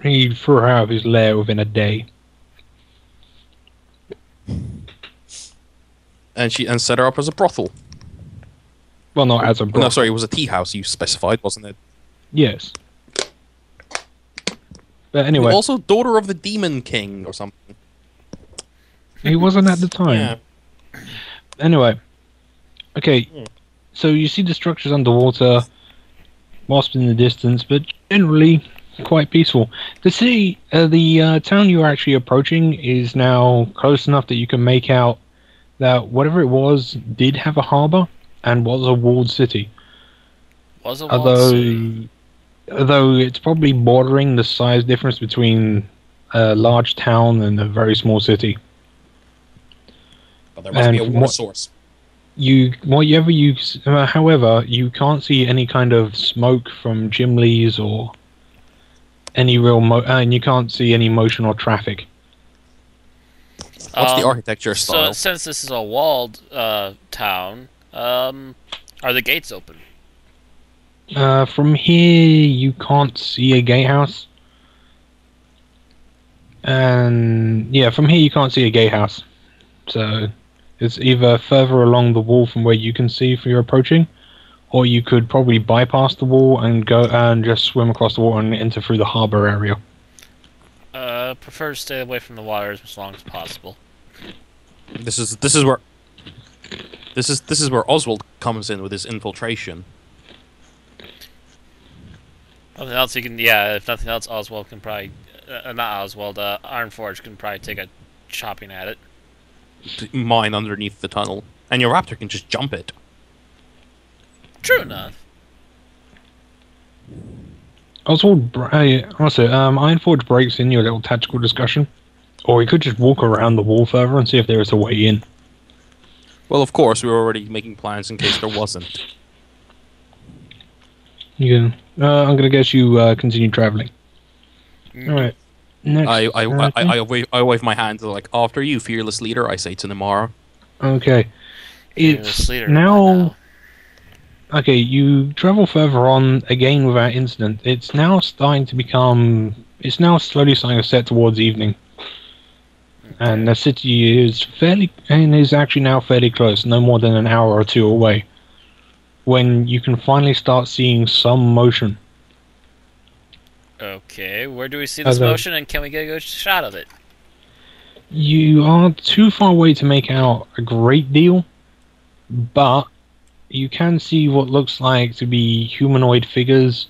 He threw her out of his lair within a day. And set her up as a brothel. Well, not as a brothel. No, sorry, it was a tea house you specified, wasn't it? Yes. But anyway. Also, daughter of the Demon King or something. He wasn't at the time. Yeah. Anyway. Okay. So you see the structures underwater, wasps in the distance, but generally quite peaceful. The city, the town you're actually approaching is now close enough that you can make out that whatever it was did have a harbour and was a walled city. Was a walled city. Although it's probably bordering the size difference between a large town and a very small city. But there must be a water source. However, you can't see any kind of smoke from chimneys or any real and you can't see any motion or traffic. What's the architecture style? So, since this is a walled town, are the gates open? From here, you can't see a gatehouse. And yeah, from here you can't see a gatehouse. So it's either further along the wall from where you can see if you're approaching, or you could probably bypass the wall and go and just swim across the water and enter through the harbor area. Prefer to stay away from the water as long as possible. This is where Oswald comes in with his infiltration. Nothing else you can, yeah. If nothing else, Oswald can probably, not Oswald. Ironforge can probably take a chopping at it. Mine underneath the tunnel, and your raptor can just jump it. True enough. Oswald, also, Ironforge breaks in your little tactical discussion, or he could just walk around the wall further and see if there is a way in. Well, of course, we were already making plans in case there wasn't. Yeah. I'm gonna guess you continue traveling. All right. Next. I wave my hand like, after you, fearless leader. I say to Namara. Okay. It's leader now. Okay, you travel further on again without incident. It's now starting to become. It's now slowly starting to set towards evening, and the city is actually now fairly close, no more than an hour or two away. When you can finally start seeing some motion. Okay, where do we see this motion, and can we get a good shot of it? You are too far away to make out a great deal, but you can see what looks like to be humanoid figures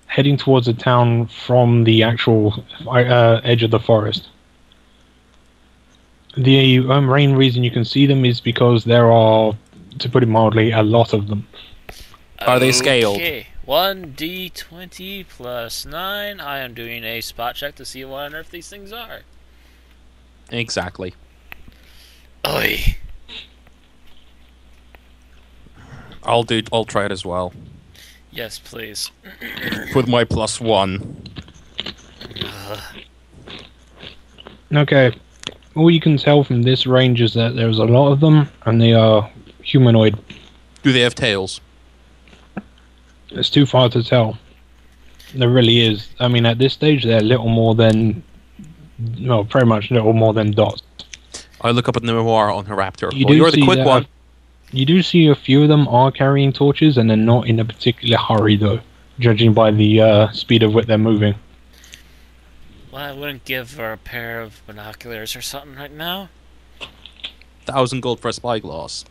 heading towards the town from the actual edge of the forest. The main reason you can see them is because there are, to put it mildly, a lot of them. Are they scaled? Okay, 1d20 plus 9. I am doing a spot check to see what on earth these things are. Exactly. Oi. I'll try it as well. Yes, please. With my +1. Okay. All you can tell from this range is that there's a lot of them, and they are humanoid. Do they have tails? It's too far to tell. There really is. I mean, at this stage, they're little more than... No, pretty much little more than dots. I look up at Namara on her raptor. You're the quick one. You do see a few of them are carrying torches, and they're not in a particular hurry, though, judging by the speed of which they're moving. Well, I wouldn't give her a pair of binoculars or something right now. 1,000 gold for a spyglass.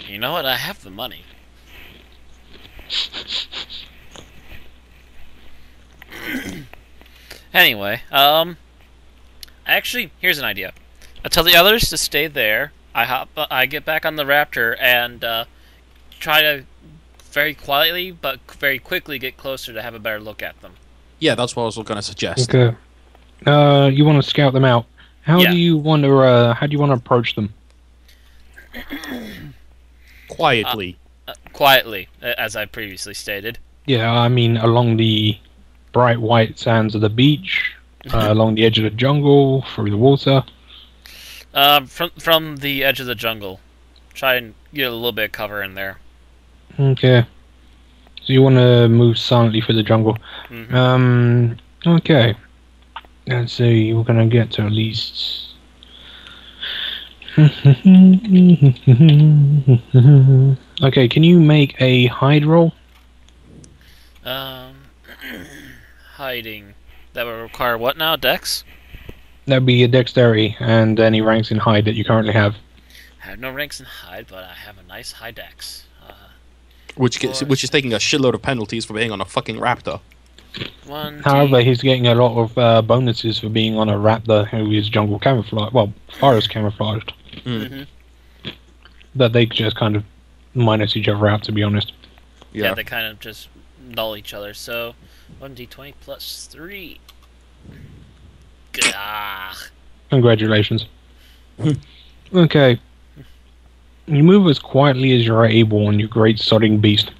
You know what? I have the money. Anyway, actually, here's an idea. I tell the others to stay there. I get back on the raptor and try to very quietly but very quickly get closer to have a better look at them. Yeah, that's what I was going to suggest. Okay. You want to scout them out. How do you want to approach them? Quietly. Quietly, as I previously stated. Yeah, I mean along the bright white sands of the beach, along the edge of the jungle, through the water. From the edge of the jungle. Try and get a little bit of cover in there. Okay. So you want to move silently through the jungle. Okay. Let's see, we're gonna get to at least... Okay, can you make a hide roll? Hiding. That would require what now? Dex? That'd be your dexterity and any ranks in hide that you currently have. I have no ranks in hide, but I have a nice high dex. Which is taking a shitload of penalties for being on a fucking raptor. However, he's getting a lot of bonuses for being on a raptor who is jungle camouflage. Well, forest camouflaged. That they just kind of minus each other out, to be honest. Yeah, they kind of just null each other. So, 1d20 plus 3. Gah. Congratulations. Okay. You move as quietly as you're able on your great sodding beast.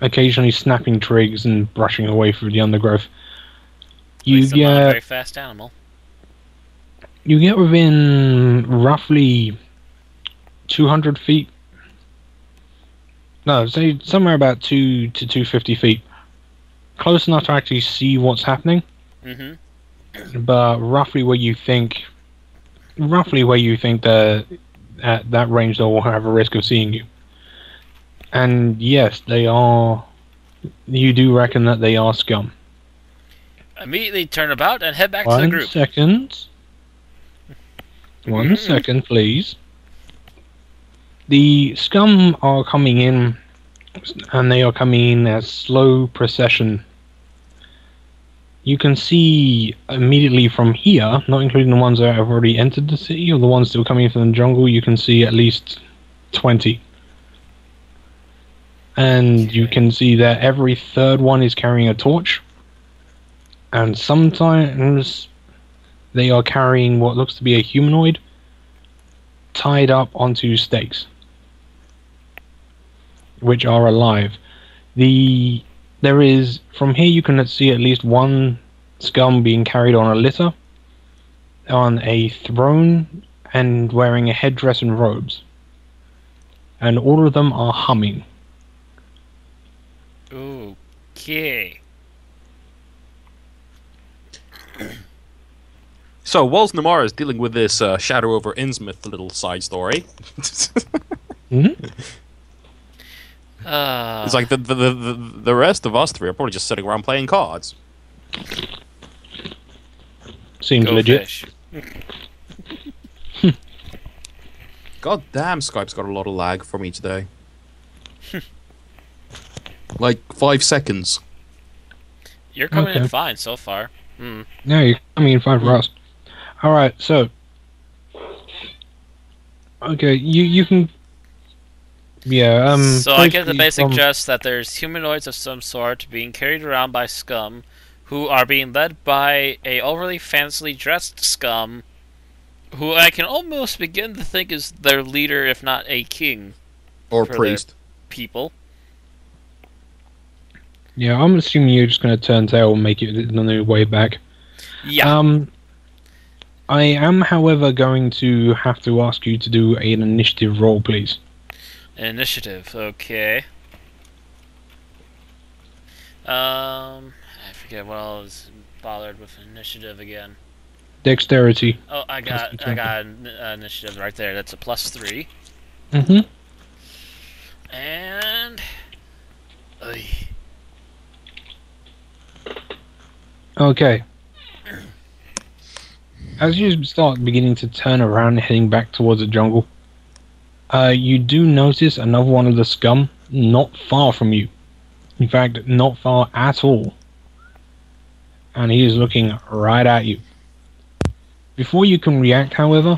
Occasionally snapping twigs and brushing away through the undergrowth. You I'm not a very fast animal. You get within roughly 200 feet. No, say somewhere about 2 to 250 feet. Close enough to actually see what's happening. But roughly where you think that at that range they will have a risk of seeing you. And yes, they are. You do reckon that they are scum. Immediately turn about and head back to the group. 1 second. 1 second, please. The scum are coming in, and they are coming in as slow procession. You can see immediately from here, not including the ones that have already entered the city, or the ones still coming from the jungle, you can see at least 20. And you can see that every third one is carrying a torch. And sometimes they are carrying what looks to be a humanoid tied up onto stakes, which are alive. There is, from here you can see at least one scum being carried on a litter, on a throne, and wearing a headdress and robes. And all of them are humming. Okay. So, whilst Namara is dealing with this Shadow over Innsmouth little side story, it's like the rest of us three are probably just sitting around playing cards. Seems legit. God damn, Skype's got a lot of lag for me today. Like 5 seconds. You're coming in fine so far. No, you're coming in fine for us. Alright, so... Okay, you can... Yeah, So I get the basic gist that there's humanoids of some sort being carried around by scum, who are being led by a overly fancily dressed scum, who I can almost begin to think is their leader, if not a king. Or priest. People. Yeah, I'm assuming you're just going to turn tail and make it the new way back. Yeah. I am, however, going to have to ask you to do an initiative roll, please. Initiative, okay. I forget what I was bothered with initiative again. Dexterity. Oh, I got initiative right there. That's a +3. And... Okay. As you start beginning to turn around and heading back towards the jungle, you do notice another one of the scum not far from you. In fact, not far at all. And he is looking right at you. Before you can react, however,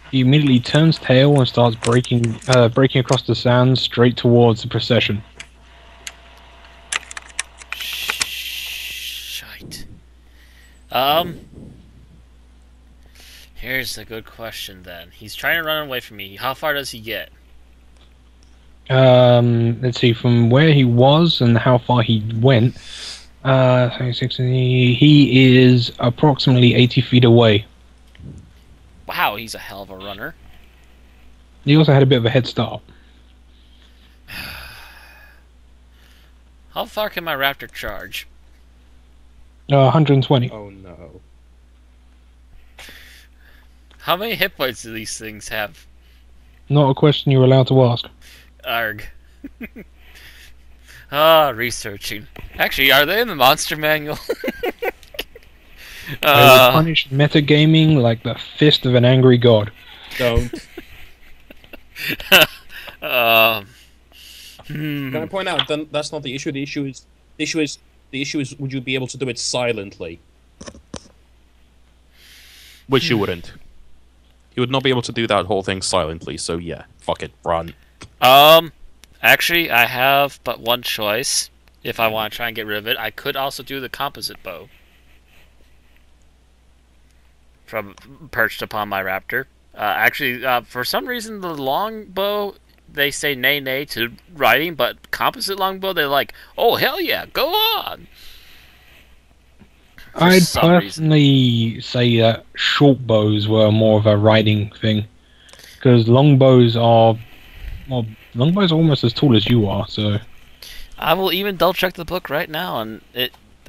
he immediately turns tail and starts breaking across the sands straight towards the procession. Shite. Here's a good question then. He's trying to run away from me. How far does he get? Let's see, from where he was and how far he went, he is approximately 80 feet away. Wow, he's a hell of a runner. He also had a bit of a head start. How far can my raptor charge? 120. Oh no. How many hit points do these things have? Not a question you're allowed to ask. Arg. Researching. Actually, are they in the monster manual? I will punish metagaming like the fist of an angry god. Don't. Can I point out then that's not the issue. The issue is would you be able to do it silently? Which you wouldn't. You would not be able to do that whole thing silently, so yeah, fuck it, run. Actually, I have but one choice. If I want to try and get rid of it, I could also do the composite bow. From perched upon my raptor. Actually, for some reason, the longbow, they say nay to riding, but composite longbow, they're like, oh, hell yeah, go on! I'd personally say that short bows were more of a riding thing. Because longbows are... Well, longbows are almost as tall as you are, so... I will even double check the book right now, and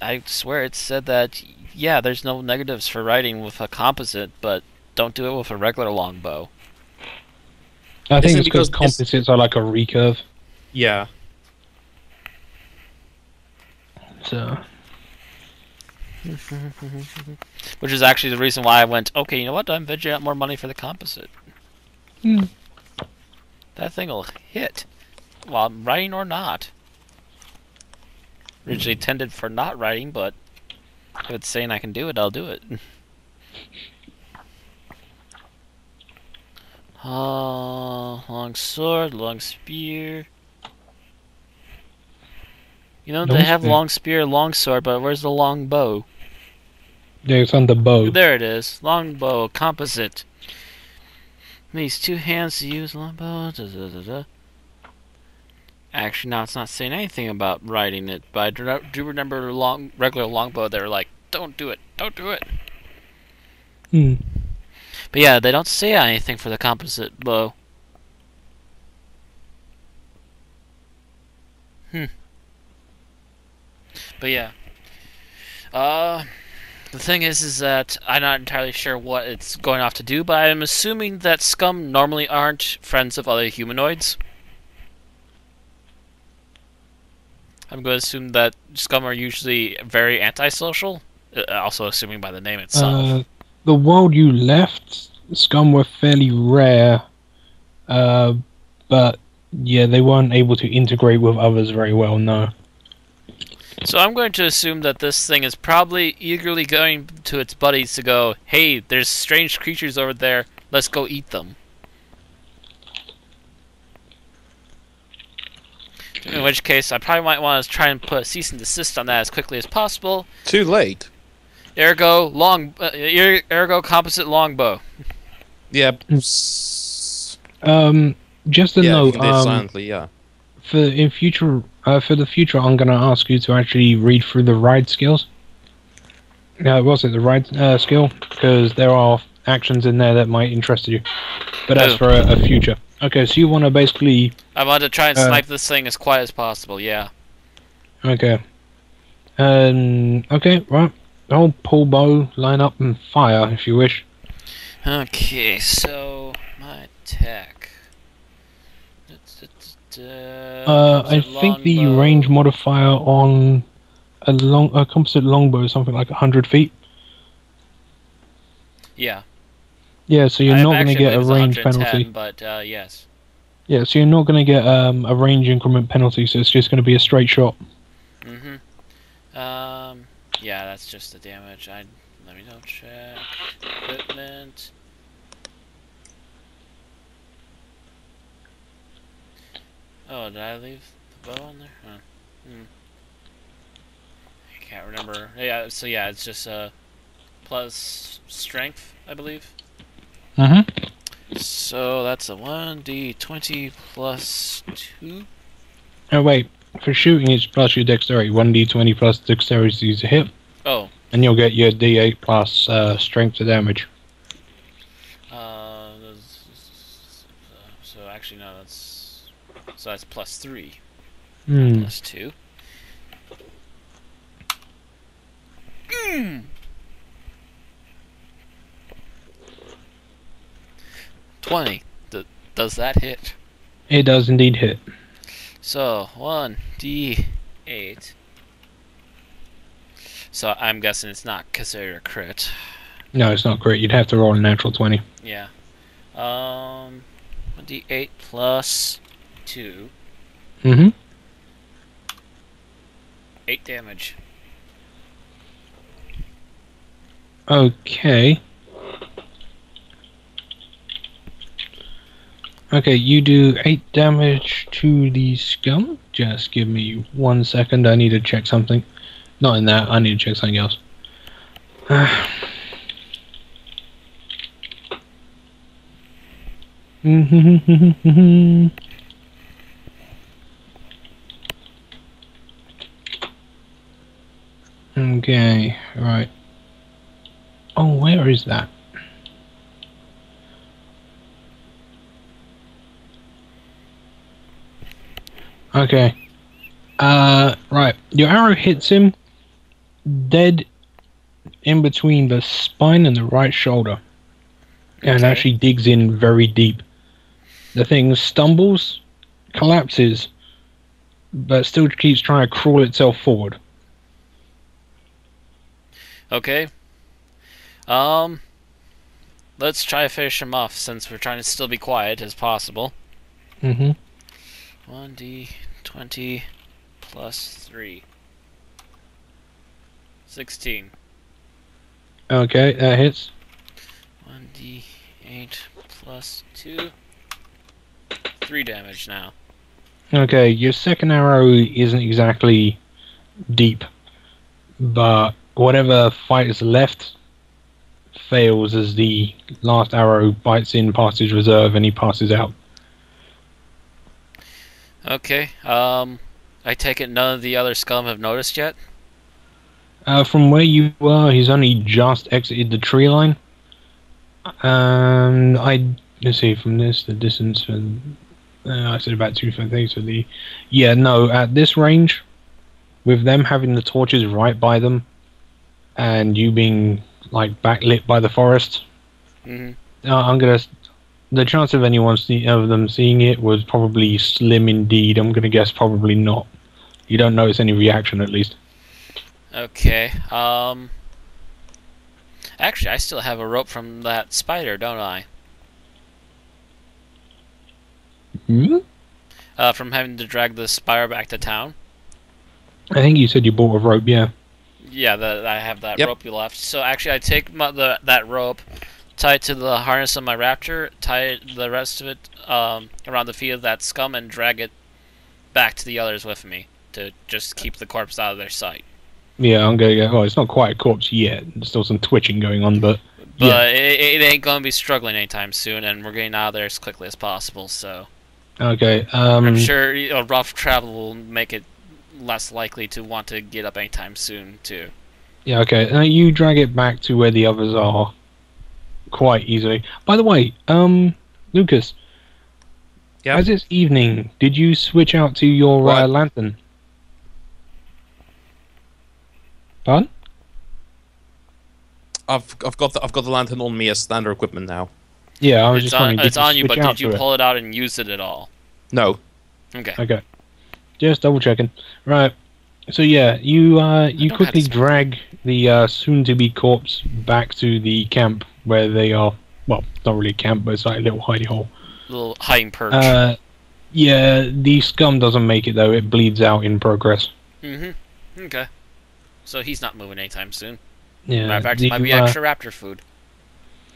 I swear it said that, yeah, there's no negatives for riding with a composite, but don't do it with a regular longbow. I think it's because composites are like a recurve. Yeah. So... Which is actually the reason why I went, okay, you know what, I'm vegging out more money for the composite. That thing will hit, while I'm riding or not. Originally intended for not riding, but if it's saying I can do it, I'll do it. Long sword, long spear. You know, they have long spear, long sword, but where's the long bow? Yeah, it's on the bow. There it is. Long bow, composite. These two hands to use long bow. Actually, no, it's not saying anything about riding it, but I do remember regular longbow, they were like, don't do it, don't do it. But yeah, they don't say anything for the composite bow. But yeah. The thing is that I'm not entirely sure what it's going off to do, but I'm assuming that scum normally aren't friends of other humanoids. I'm going to assume that scum are usually very antisocial, also assuming by the name itself. The world you left, scum were fairly rare, but yeah, they weren't able to integrate with others very well, no. So I'm going to assume that this thing is probably eagerly going to its buddies to go, hey, there's strange creatures over there, let's go eat them. In which case, I probably might want to try and put a cease and desist on that as quickly as possible. Too late. Ergo, ergo composite longbow. Yep. Just a note, silently, yeah. For the future, I'm going to ask you to actually read through the ride skills. Was it the ride skill? Because there are actions in there that might interest you. But that's for a future. Okay, so you want to basically... I want to try and snipe this thing as quiet as possible, yeah. Okay. Okay, right. I'll pull bow, line up, and fire, if you wish. Okay, so... my attack... I think the range modifier on a composite longbow is something like 100 feet. Yeah. Yeah, so you're not going to get a range penalty. But yes. Yeah, so you're not going to get a range increment penalty, so it's just going to be a straight shot. Yeah, that's just the damage. Let me double check. Equipment. Oh, did I leave the bow on there? Huh. I can't remember. Yeah, so yeah, it's just plus strength, I believe. So that's a 1d20 plus 2. Oh wait, for shooting it's plus your dexterity. 1d20 plus dexterity to use a hit. Oh. And you'll get your d8 plus strength to damage. So actually no, that's... So that's plus 3. Hmm. Plus 2. $20. Does that hit? It does indeed hit. So 1d8. So I'm guessing it's not considered a crit. No, it's not great. You'd have to roll a natural 20. Yeah. 1d8 plus 2. Mm-hmm. 8 damage. Okay. Okay, you do 8 damage to the scum. Just give me 1 second. I need to check something. Not in that. I need to check something else. Okay, right. Oh, where is that? Okay. Right. Your arrow hits him dead in between the spine and the right shoulder. And Okay. actually digs in very deep. The thing stumbles, collapses, but still keeps trying to crawl itself forward. Okay. Let's try to finish him off since we're trying to still be quiet as possible. Mm-hmm. 1d20 plus 3. 16. Okay, that hits. 1d8 plus 2. 3 damage now. Okay, your second arrow isn't exactly deep, but whatever fight is left fails as the last arrow bites in past his reserve and he passes out. Okay, I take it none of the other scum have noticed yet? From where you were, he's only just exited the tree line. Let's see, from this, the distance from... I said about 2 so the... Yeah, no, at this range, with them having the torches right by them, and you being, like, backlit by the forest, I'm gonna... The chance of anyone of them seeing it was probably slim indeed. I'm gonna guess probably not. You don't notice any reaction, at least. Okay, actually, I still have a rope from that spider, don't I? Hmm? From having to drag the spider back to town? I think you said you bought a rope, yeah. Yeah, I have that rope you left. So actually, I take that rope, tie it to the harness of my raptor, tie the rest of it around the feet of that scum, and drag it back to the others with me to just keep the corpse out of their sight. Yeah, I'm gonna go. Well, it's not quite a corpse yet. There's still some twitching going on, but yeah. It ain't gonna be struggling anytime soon, and we're getting out of there as quickly as possible. So Okay. I'm sure a rough travel will make it less likely to want to get up anytime soon, too. Yeah. Okay. You drag it back to where the others are quite easily. By the way, Lucas. Yeah. As it's evening, did you switch out to your lantern? Pardon? I've got the lantern on me as standard equipment now. Yeah, I was just wondering. It's on you, but did you it? pull it out and use it at all? No. Okay. Okay. Just double checking. Right. So yeah, you quickly drag the soon-to-be corpse back to the camp where they are. Well, not really a camp, but it's like a little hidey hole. Little hiding perch. Yeah, the scum doesn't make it though. It bleeds out in progress. Okay. So he's not moving anytime soon. Yeah. Matter of fact, it might be extra raptor food.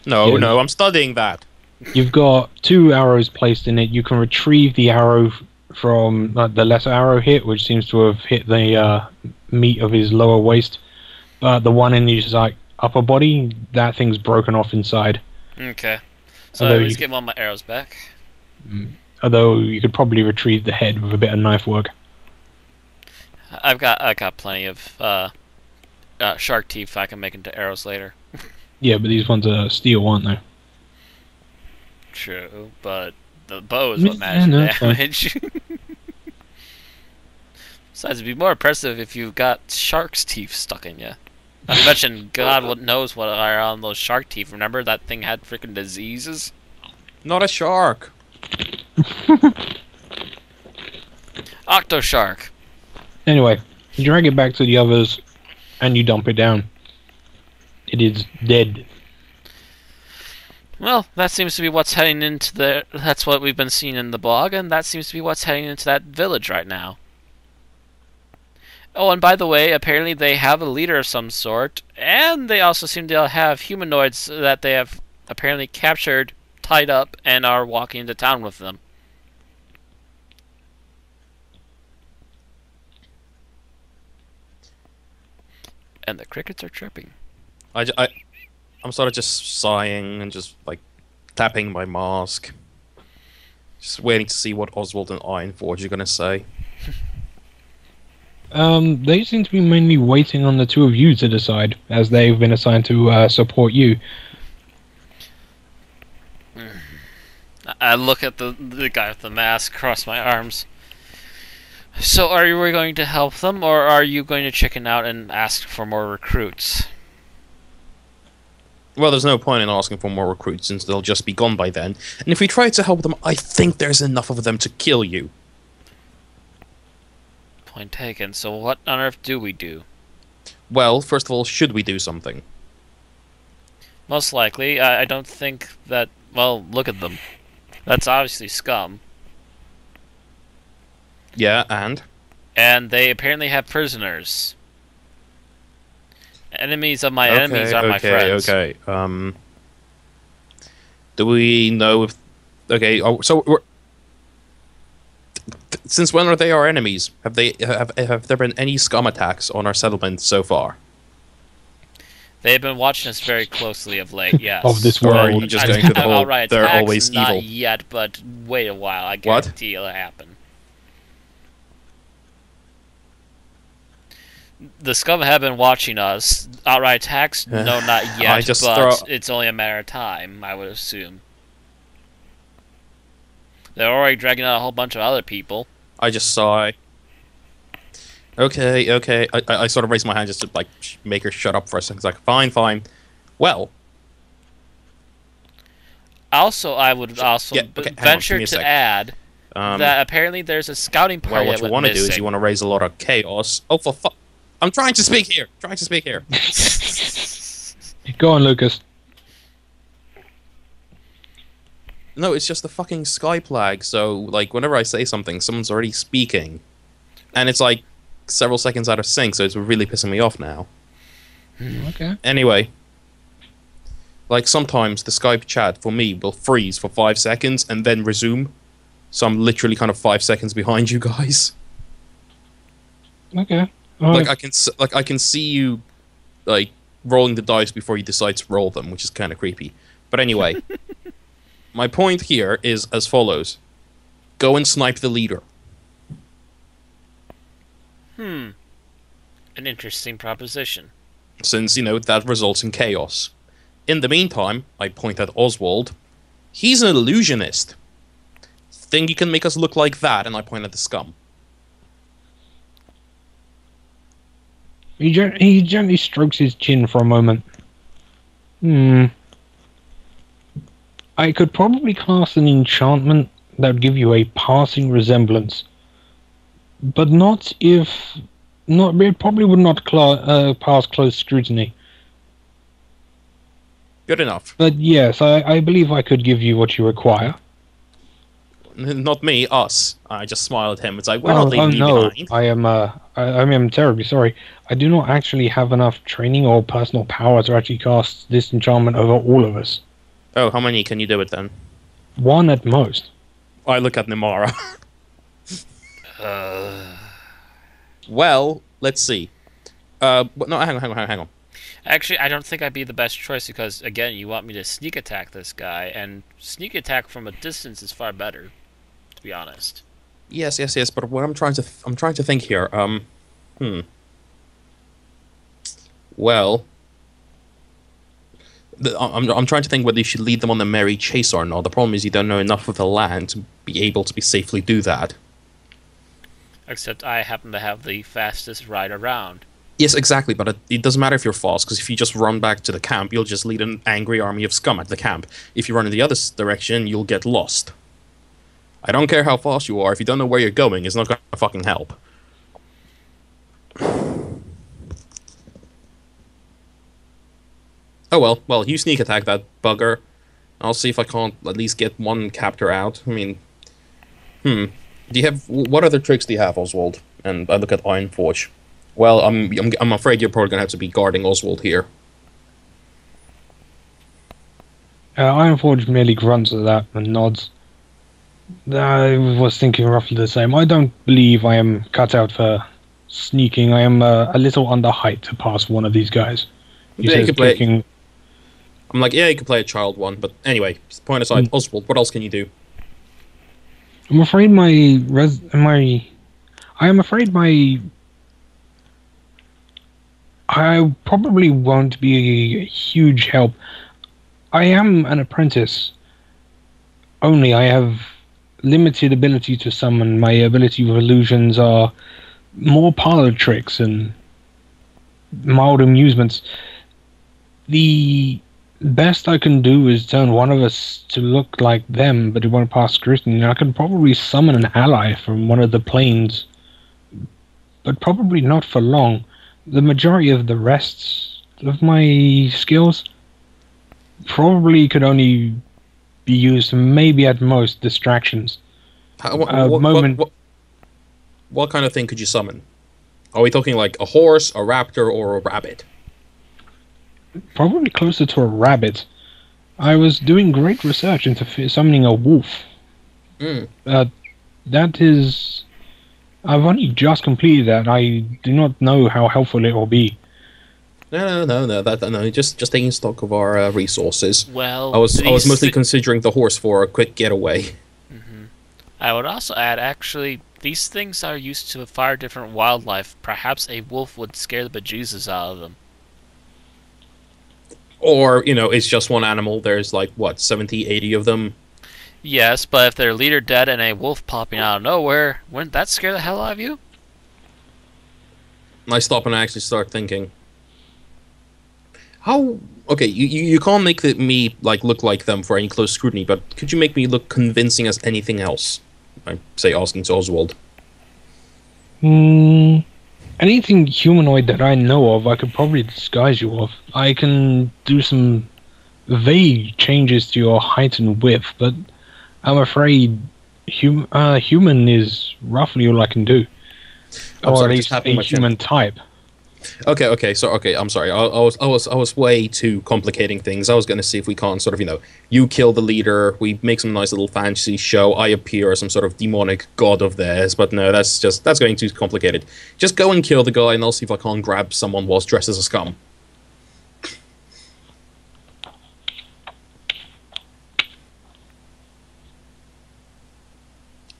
No, Yeah. no, I'm studying that. You've got 2 arrows placed in it. You can retrieve the arrow from the lesser arrow hit, which seems to have hit the meat of his lower waist. But the one in his upper body, that thing's broken off inside. Okay. So Although at least get one of my arrows back. Although you could probably retrieve the head with a bit of knife work. I got plenty of shark teeth I can make into arrows later. Yeah, but these ones are steel, aren't they? True, but the bow is what Yeah, matters no, the it's fine. damage. Besides, it'd be more impressive if you've got shark's teeth stuck in you. I mentioned God knows what are on those shark teeth. Remember that thing had freaking diseases? Not a shark. Octoshark. Anyway, you drag it back to the others, and you dump it down. It is dead. Well, that seems to be what's heading into the... That's what we've been seeing in the blog, and that seems to be what's heading into that village right now. Oh, and by the way, apparently they have a leader of some sort, and they also seem to have humanoids that they have apparently captured, tied up, and are walking into town with them. And the crickets are chirping. I'm sort of just sighing and just like tapping my mask, just waiting to see what Oswald and Ironforge are gonna say. They seem to be mainly waiting on the two of you to decide, as they've been assigned to support you. I look at the guy with the mask, cross my arms. So are you going to help them, or are you going to chicken out and ask for more recruits? Well, there's no point in asking for more recruits since they'll just be gone by then. And if we try to help them, I think there's enough of them to kill you. Point taken. So what on earth do we do? Well, first of all, should we do something? Most likely. I don't think that... Well, look at them. That's obviously scum. Yeah, and? And they apparently have prisoners. Enemies of my enemies are my friends. Okay. Do we know if... Okay, so we're... Since when are they our enemies? Have there been any scum attacks on our settlement so far? They've been watching us very closely of late, yes. Of this world. Just going through the whole, right, they're attacks, always not evil. yet, but wait a while. I guarantee it'll happen. The scum have been watching us. Outright attacks? No, not yet, but it's only a matter of time, I would assume. They're already dragging out a whole bunch of other people. I just sigh. Okay. I sort of raise my hand just to, like, make her shut up for a second. It's like, fine. Well. Also, I would venture to add that apparently there's a scouting party. Well, what you want to do is you want to raise a lot of chaos. Oh, for fuck. I'm trying to speak here. Go on, Lucas. No, it's just the fucking sky plague. So, like, whenever I say something, someone's already speaking. And it's like several seconds out of sync, so it's really pissing me off now. Okay. Anyway. Like, sometimes the Skype chat, for me, will freeze for 5 seconds and then resume. So I'm literally kind of 5 seconds behind you guys. Okay. Like, I can see you, like, rolling the dice before you decide to roll them, which is kind of creepy. But anyway. My point here is as follows. Go and snipe the leader. An interesting proposition. Since, you know, that results in chaos. In the meantime, I point at Oswald. He's an illusionist. Think you can make us look like that? And I point at the scum. He gently strokes his chin for a moment. I could probably cast an enchantment that would give you a passing resemblance. But it probably would not pass close scrutiny. Good enough. But yes, I believe I could give you what you require. Not me, us. I just smile at him. It's like, we're not leaving you behind. I am terribly sorry. I do not actually have enough training or personal power to actually cast this enchantment over all of us. Oh, how many can you do it then? 1 at most. I look at Nimara. Well, let's see. No, hang on. Actually, I don't think I'd be the best choice because, again, you want me to sneak attack this guy, and sneak attack from a distance is far better, to be honest. Yes. But what I'm trying to think here. Well, I'm trying to think whether you should lead them on the merry chase or not. The problem is you don't know enough of the land to be able to safely do that. Except I happen to have the fastest ride around. Yes, exactly, but it doesn't matter if you're fast, because if you just run back to the camp, you'll just lead an angry army of scum at the camp. If you run in the other direction, you'll get lost. I don't care how fast you are, if you don't know where you're going, it's not gonna fucking help. Oh well, you sneak attack that bugger. I'll see if I can't at least get one captor out. I mean, do you have... What other tricks do you have, Oswald? And I look at Ironforge. Well, I'm afraid you're probably gonna have to be guarding Oswald here. Ironforge merely grunts at that and nods. I was thinking roughly the same. I don't believe I am cut out for sneaking. I am a little under height to pass one of these guys. He says, kicking... I'm like, yeah, you can play a child one, but anyway, point aside, Oswald, what else can you do? I'm afraid I probably won't be a huge help. I am an apprentice. Only I have limited ability to summon. My ability with illusions are more parlor tricks and mild amusements. The best I can do is turn one of us to look like them, but it won't pass scrutiny. I can probably summon an ally from one of the planes, but probably not for long. The majority of the rest of my skills probably could only be used maybe at most distractions. What kind of thing could you summon? Are we talking like a horse, a raptor, or a rabbit? Probably closer to a rabbit. I was doing great research into summoning a wolf. That is... I've only just completed that. I do not know how helpful it will be. No. Just taking stock of our resources. Well, I was mostly considering the horse for a quick getaway. I would also add, actually, these things are used to fire different wildlife. Perhaps a wolf would scare the bejesus out of them. Or, it's just one animal. There's like, what, 70, 80 of them? Yes, but if their leader dead and a wolf popping out of nowhere, wouldn't that scare the hell out of you? I stop and I actually start thinking. How... Okay, you can't make me look like them for any close scrutiny, but could you make me look convincing as anything else? I say asking to Oswald. Anything humanoid that I know of, I could probably disguise you of. I can do some vague changes to your height and width, but I'm afraid human is roughly all I can do. Or at least a human type. Okay. I'm sorry. I was way too complicating things. I was going to see if we can't sort of, you kill the leader, we make some nice little fantasy show, I appear as some sort of demonic god of theirs, but no, that's going too complicated. Just go and kill the guy, and I'll see if I can't grab someone whilst dressed as a scum.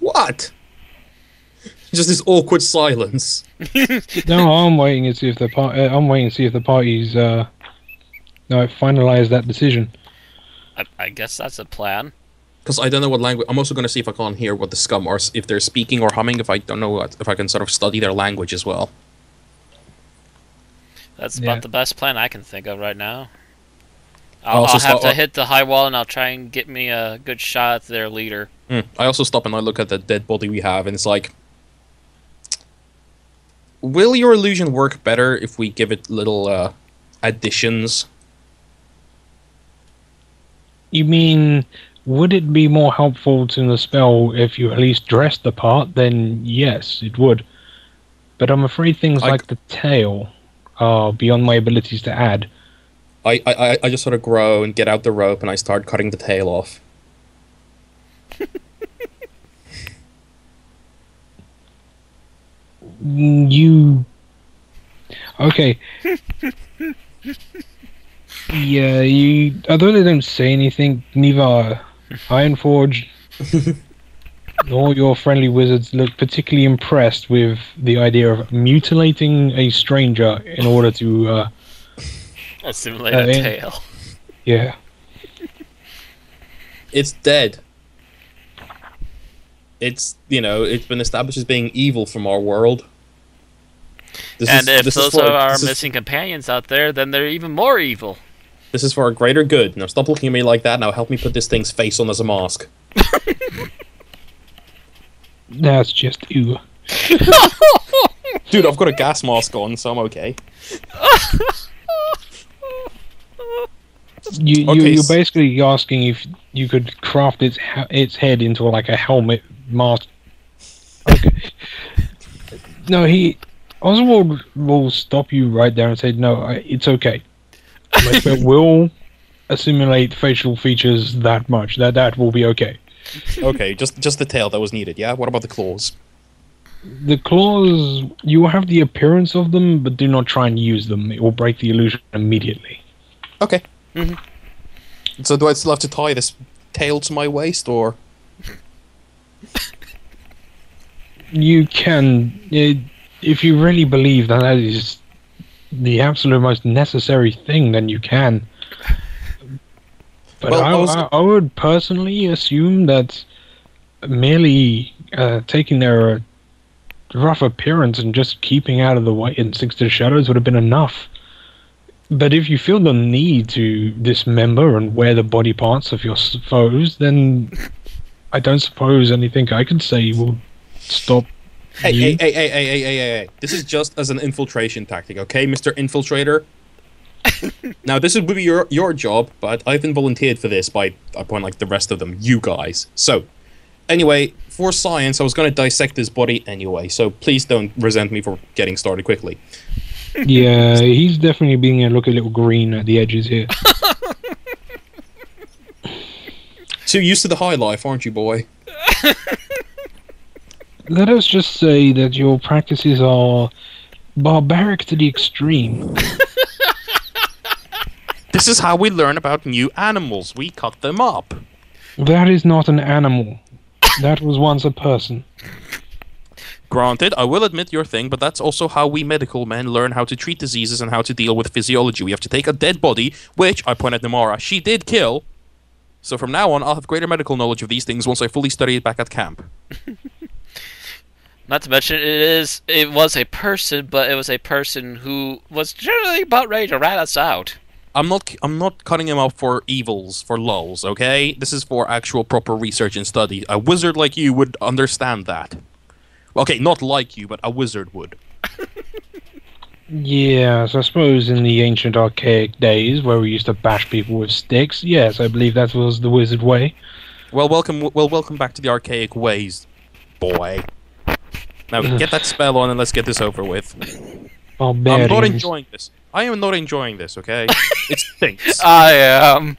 What? Just this awkward silence. No, I'm waiting to see if the parties finalize that decision. I guess that's a plan. Because I don't know what language. I'm also going to see if I can't hear what the scum are, if they're speaking or humming. If I don't know if I can sort of study their language as well. That's about the best plan I can think of right now. I'll have to hit the high wall, and I'll try and get me a good shot at their leader. I also stop and I look at the dead body we have, and it's like, will your illusion work better if we give it little additions? You mean, would it be more helpful to the spell if you at least dressed the part? Then yes, it would. But I'm afraid things like the tail are beyond my abilities to add. I just sort of grow and get out the rope and I start cutting the tail off. Okay. Yeah, although they don't say anything, neither Ironforge nor your friendly wizards look particularly impressed with the idea of mutilating a stranger in order to assimilate a tail. Yeah. It's dead. It's, it's been established as being evil from our world. And if those are our missing companions out there, then they're even more evil. This is for a greater good. Now stop looking at me like that. Now help me put this thing's face on as a mask. That's just you. Dude, I've got a gas mask on, so I'm okay. You're basically asking if you could craft its head into like a helmet mask. Okay. No, Oswald will stop you right there and say, no, it's okay. But it will assimilate facial features that much. That will be okay. Okay, just the tail that was needed, yeah? What about the claws? The claws, you will have the appearance of them, but do not try and use them. It will break the illusion immediately. Okay. So do I still have to tie this tail to my waist, or...? You can, if you really believe that is the absolute most necessary thing, then you can. But well, I would personally assume that merely taking their rough appearance and just keeping out of the way in 6 to shadows would have been enough. But if you feel the need to dismember and wear the body parts of your foes, then I don't suppose anything I could say will stop. Hey. This is just as an infiltration tactic, okay, Mr. Infiltrator? Now, this would be your job, but I've been volunteered for this by, I point like the rest of them, you guys. So, anyway, for science, I was going to dissect this body anyway, so please don't resent me for getting started quickly. Yeah, he's definitely being a little green at the edges here. Too used to the high life, aren't you, boy? Let us just say that your practices are barbaric to the extreme. This is how we learn about new animals. We cut them up. That is not an animal. That was once a person. Granted, I will admit your thing, but that's also how we medical men learn how to treat diseases and how to deal with physiology. We have to take a dead body, which, I point at Namara, she did kill. So from now on, I'll have greater medical knowledge of these things once I fully study it back at camp. Not to mention, it was a person, but it was a person who was generally about ready to rat us out. I'm not cutting him up for evils, for lulz, okay? This is for actual proper research and study. A wizard like you would understand that. Okay, not like you, but a wizard would. Yes, I suppose in the ancient archaic days where we used to bash people with sticks, yes, I believe that was the wizard way. Well, welcome back to the archaic ways, boy. Now, get that spell on and let's get this over with. I'm not enjoying this. I am not enjoying this, okay? It stinks. I am.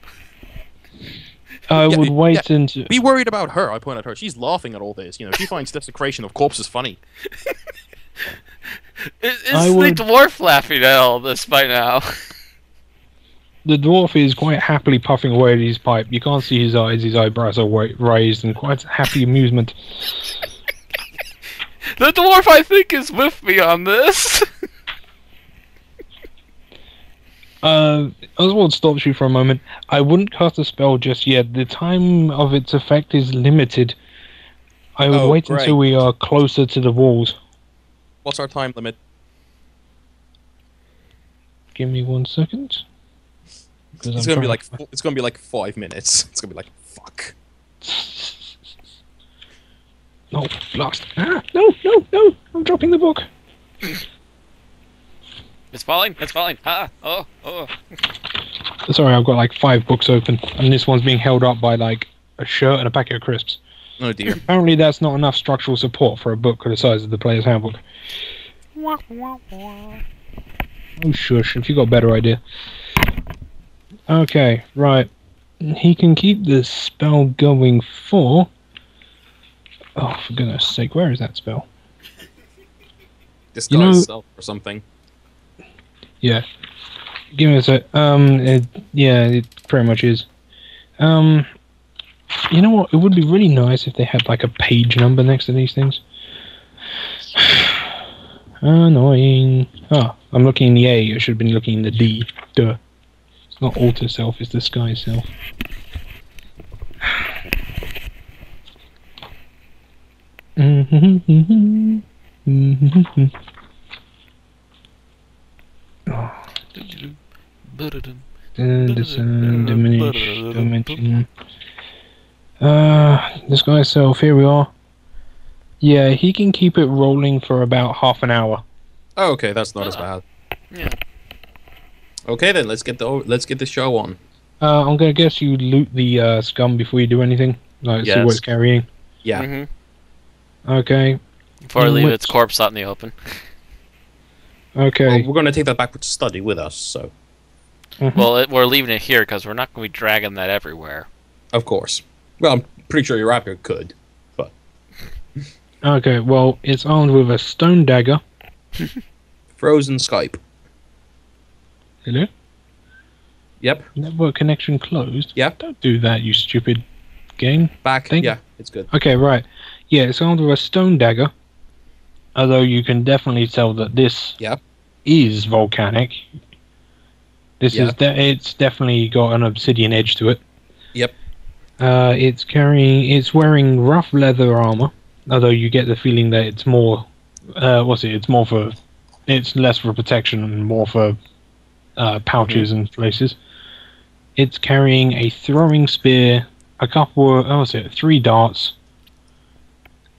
I would wait until... Be worried about her, I point at her. She's laughing at all this. You know, she finds desecration of corpses funny. Is the dwarf laughing at all this by now? The dwarf is quite happily puffing away at his pipe. You can't see his eyes. His eyebrows are raised in quite happy amusement. The dwarf, I think, is with me on this. Oswald stops you for a moment. I wouldn't cast a spell just yet. The time of its effect is limited. I would wait until we are closer to the walls. What's our time limit? Give me 1 second. It's gonna be like 5 minutes. It's gonna be like fuck. No, blast! Ah, no! I'm dropping the book. It's falling. Ah, oh. Sorry, I've got like 5 books open, and this one's being held up by like a shirt and a packet of crisps. Oh dear. Apparently that's not enough structural support for a book the size of the player's handbook. Oh shush, if you got a better idea. Okay, right. He can keep this spell going for... Oh, for goodness sake, where is that spell? Disguise self or something. Yeah. Give me a sec. It pretty much is. You know what? It would be really nice if they had like a page number next to these things. Annoying. Oh, I'm looking in the A. I should have been looking in the D. Duh. It's not alter self, it's disguise self. Diminish dimension. Disguise self. Here we are. Yeah, he can keep it rolling for about half an hour. Oh, okay, that's not as bad. Yeah. Okay, then let's get the show on. I'm gonna guess you loot the scum before you do anything. Like, see what it's carrying. Yeah. Mm-hmm. Okay. Before I leave its corpse out in the open. Okay. Well, we're gonna take that back to study with us, so. Mm-hmm. Well, we're leaving it here because we're not going to be dragging that everywhere. Of course. Well, I'm pretty sure your raptor could, but. Okay. Well, it's armed with a stone dagger. Frozen Skype. Hello. Yep. Network connection closed. Yeah. Don't do that, you stupid game. Back. Thing. Yeah, it's good. Okay, right. Yeah, it's armed with a stone dagger. Although you can definitely tell that this is volcanic. This is it's definitely got an obsidian edge to it. Yep. It's wearing rough leather armor. Although you get the feeling that it's more, it's less for protection and more for pouches and places. It's carrying a throwing spear, a couple of, 3 darts,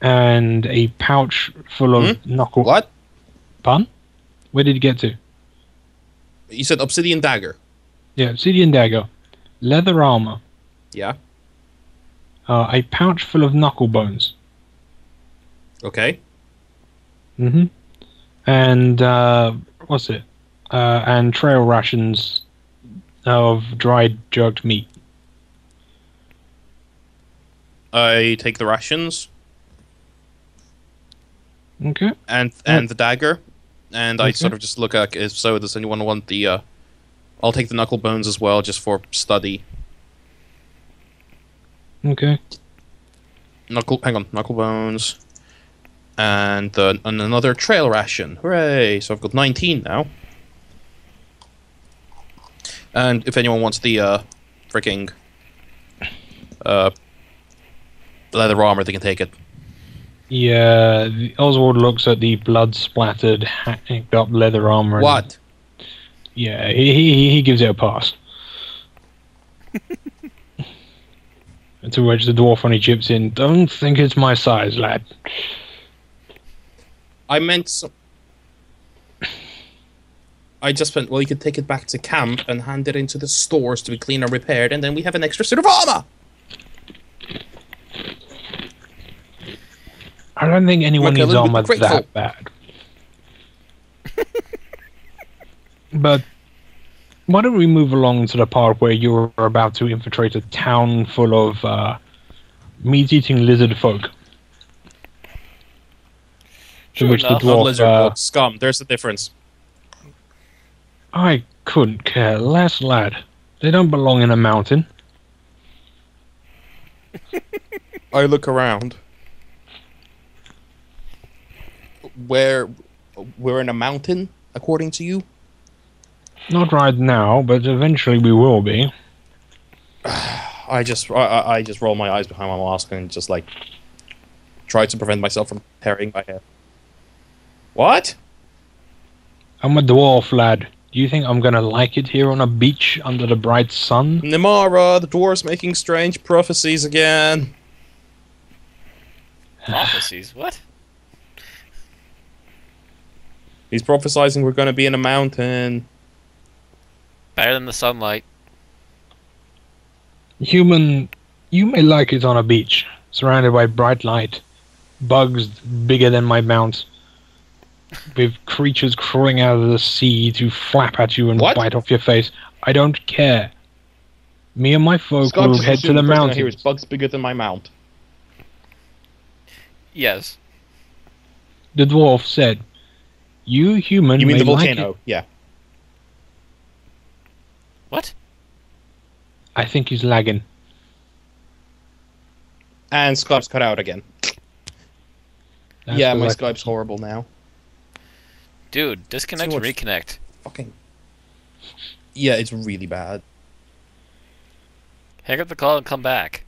and a pouch full of knuckle. What? Pun? Where did you get to? You said obsidian dagger. Yeah, obsidian dagger, leather armor. Yeah. A pouch full of knuckle bones. Okay. Mm-hmm. And and trail rations of dried jerked meat. I take the rations. Okay. And the dagger, and I sort of just look at if so. Does anyone want the? I'll take the knuckle bones as well, just for study. Okay. Knuckle bones, and another trail ration. Hooray! So I've got 19 now. And if anyone wants the freaking leather armor, they can take it. Yeah, Oswald looks at the blood-splattered, hacked up leather armor. And, what? Yeah, he gives it a pass. To which the dwarf only chips in, "Don't think it's my size, lad." I meant I just meant, well, you could take it back to camp and hand it into the stores to be cleaned and repaired, and then we have an extra suit of armor! I don't think anyone needs armor that bad. But why don't we move along to the part where you're about to infiltrate a town full of meat-eating lizard folk? Sure which the enough. dwarf, Lizard folk, scum, there's a difference. I couldn't care less, lad. They don't belong in a mountain. I look around. We're in a mountain, according to you? Not right now, but eventually we will be. I just roll my eyes behind my mask and just like try to prevent myself from tearing my hair. What? I'm a dwarf, lad. Do you think I'm gonna like it here on a beach under the bright sun? Nimara, the dwarf's making strange prophecies again. Prophecies? What? He's prophesizing we're going to be in a mountain. Better than the sunlight. Human, you may like it on a beach, surrounded by bright light, bugs bigger than my mount, with creatures crawling out of the sea to flap at you and bite off your face. I don't care. Me and my folk will head to the mountains. Here is bugs bigger than my mount. Yes. The dwarf said, "You human." You mean may the volcano? Like yeah. What? I think he's lagging. And Skype's cut out again. Yeah, my Skype's horrible now. Dude, disconnect and reconnect. Fucking. Yeah, it's really bad. Hang up the call and come back.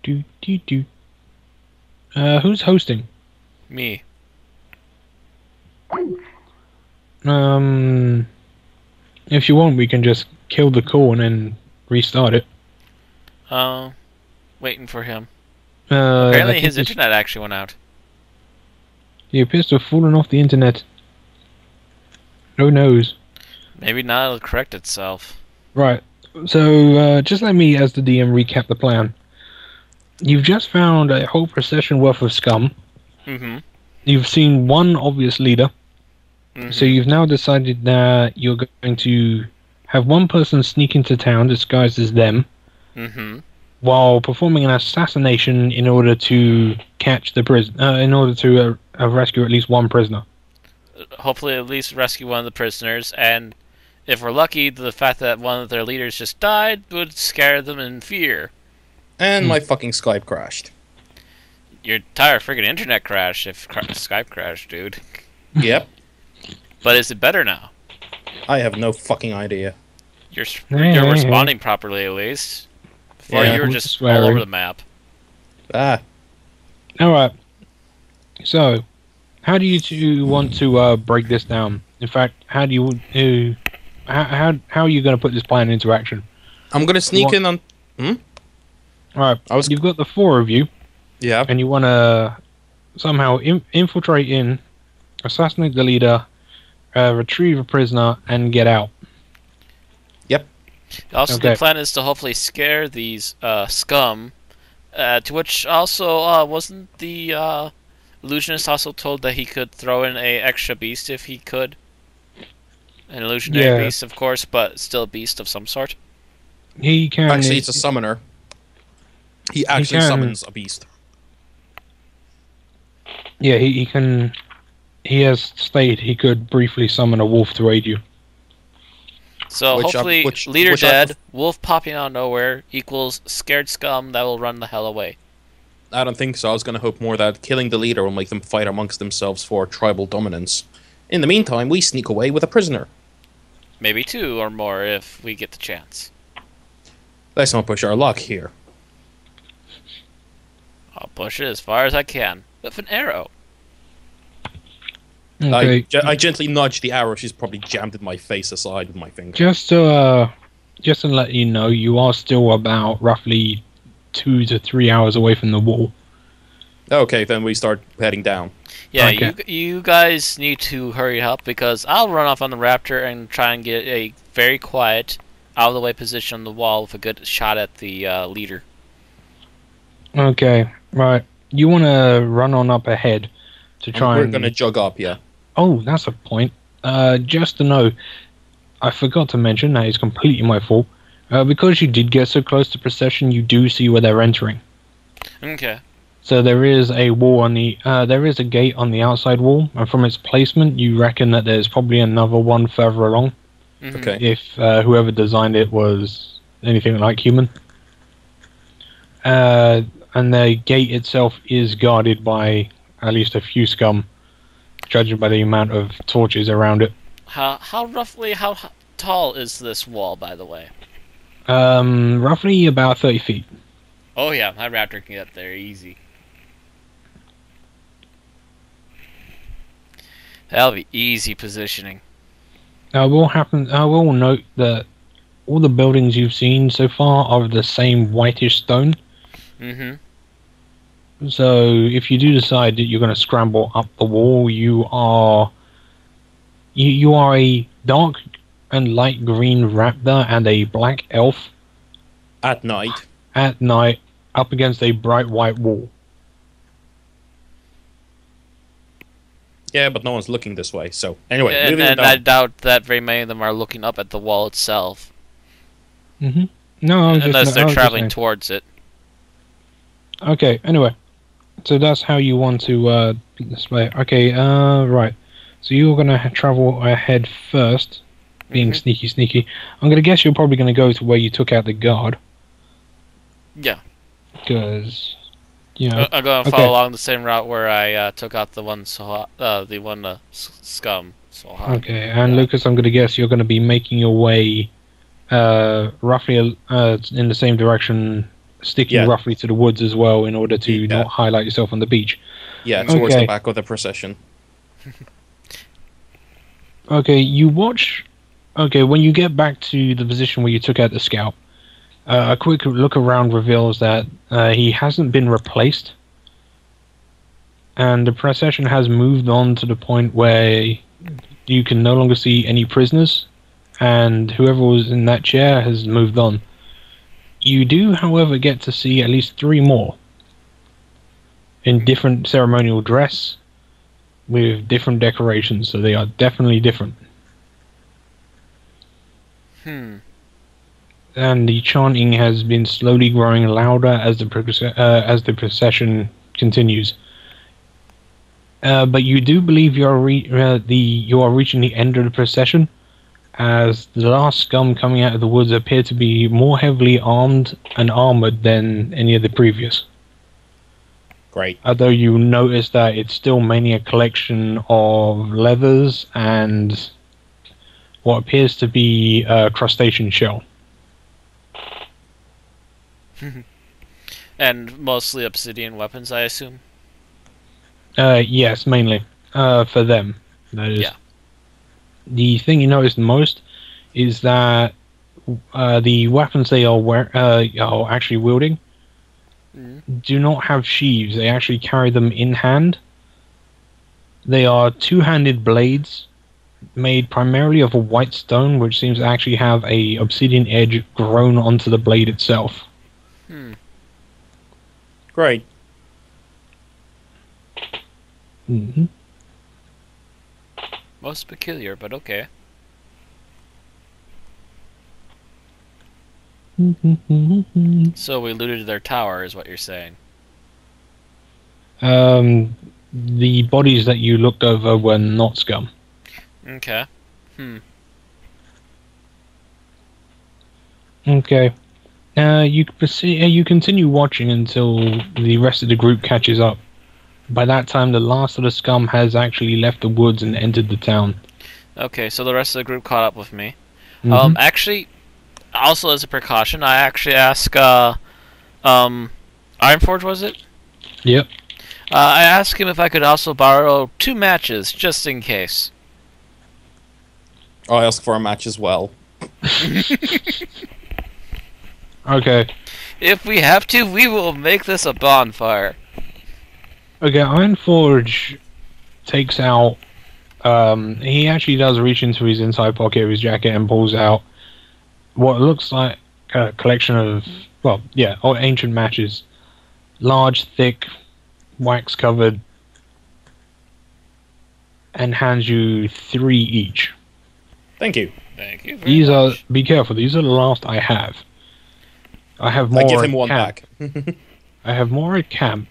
Do. Who's hosting? Me. If you want, we can just kill the call and then restart it. Waiting for him. I Apparently think his internet actually went out. he appears to have fallen off the internet. Who knows? Maybe now it'll correct itself. Right. So, just let me, as the DM, recap the plan. You've just found a whole procession worth of scum. Mm-hmm. You've seen one obvious leader. Mm-hmm. So you've now decided that you're going to have one person sneak into town disguised as them, while performing an assassination in order to catch the in order to rescue at least one prisoner. Hopefully at least rescue one of the prisoners, and if we're lucky, the fact that one of their leaders just died would scare them in fear. And my fucking Skype crashed. Your entire friggin' internet crashed if Skype crashed, dude. Yep. But is it better now? I have no fucking idea. You're responding properly, at least. Before you were just all over the map. Ah. Alright. So, how do you two want to break this down? In fact, how do you how are you going to put this plan into action? I'm going to sneak in on... Alright, you've got the four of you. Yeah. And you want to somehow infiltrate in, assassinate the leader, retrieve a prisoner, and get out. Yep. Also, the plan is to hopefully scare these scum, to which also, wasn't the illusionist also told that he could throw in a extra beast if he could? An illusionary beast, of course, but still a beast of some sort. He can... Actually, it's a summoner. He actually summons a beast. Yeah, he can... He has stated he could briefly summon a wolf to aid you. So hopefully, leader dead, wolf popping out of nowhere equals scared scum that will run the hell away. I don't think so. I was going to hope more that killing the leader will make them fight amongst themselves for tribal dominance. In the meantime, we sneak away with a prisoner. Maybe two or more if we get the chance. Let's not push our luck here. I'll push it as far as I can with an arrow. Okay. I gently nudge the arrow. She's probably jammed in my face aside with my finger. Just to let you know, you are still about roughly 2 to 3 hours away from the wall. Okay, then we start heading down. Yeah, okay. You guys need to hurry up because I'll run off on the raptor and try and get a very quiet, out-of-the-way position on the wall with a good shot at the leader. Okay, right. You want to run on up ahead to try We're going to jog up, yeah. Oh, that's a point. Just to know, I forgot to mention, that is completely my fault. Because you did get so close to procession, you do see where they're entering. Okay. So there is a wall on the, there is a gate on the outside wall, and from its placement, you reckon that there's probably another one further along. Okay. If whoever designed it was anything like human. And the gate itself is guarded by at least a few scum, judging by the amount of torches around it. How tall is this wall, by the way? Roughly about 30 feet. Oh yeah, my raptor can get there easy. That'll be easy positioning. I will note that all the buildings you've seen so far are of the same whitish stone. So if you do decide that you're going to scramble up the wall, you are a dark and light green raptor and a black elf. At night. At night, up against a bright white wall. Yeah, but no one's looking this way, so... Anyway, and I doubt that very many of them are looking up at the wall itself. No, unless they're traveling towards it. Okay, anyway. So that's how you want to display. Okay, right. So you're going to travel ahead first, being sneaky. I'm going to guess you're probably going to go to where you took out the guard. Yeah. Because, you know... I'm going to follow along the same route where I took out the one scum. Okay, and Lucas, I'm going to guess you're going to be making your way roughly in the same direction, sticking roughly to the woods as well, in order to not highlight yourself on the beach. Yeah, towards the back of the procession. Okay, you watch. Okay, when you get back to the position where you took out the scout, a quick look around reveals that he hasn't been replaced, and the procession has moved on to the point where you can no longer see any prisoners, and whoever was in that chair has moved on. You do, however, get to see at least 3 more in different ceremonial dress with different decorations, so they are definitely different. And the chanting has been slowly growing louder as the procession continues. But you do believe you are reaching the end of the procession, as the last scum coming out of the woods appear to be more heavily armed and armored than any of the previous. Great. Although you notice that it's still mainly a collection of leathers and what appears to be a crustacean shell. And mostly obsidian weapons, I assume? Yes, mainly. For them, that is. Yeah. The thing you notice the most is that the weapons they are actually wielding do not have sheaths. They actually carry them in hand. They are two-handed blades made primarily of a white stone, which seems to actually have a obsidian edge grown onto the blade itself. Great. Most peculiar, but okay. So we looted their tower, is what you're saying? The bodies that you looked over were not scum. Okay. Okay. You continue watching until the rest of the group catches up. By that time, the last of the scum has actually left the woods and entered the town. Okay, so the rest of the group caught up with me. Mhm. Actually, also as a precaution, I actually asked, Ironforge, was it? Yep. I asked him if I could also borrow 2 matches, just in case. I ask for a match as well. Okay. If we have to, we will make this a bonfire. Okay, Ironforge takes out... he actually does reach into his inside pocket of his jacket and pulls out what looks like a collection of, well, yeah, ancient matches. Large, thick, wax-covered, and hands you 3 each. Thank you. Thank you very These much. are... Be careful, these are the last I have. I have more I give him at one camp. back. I have more at camp,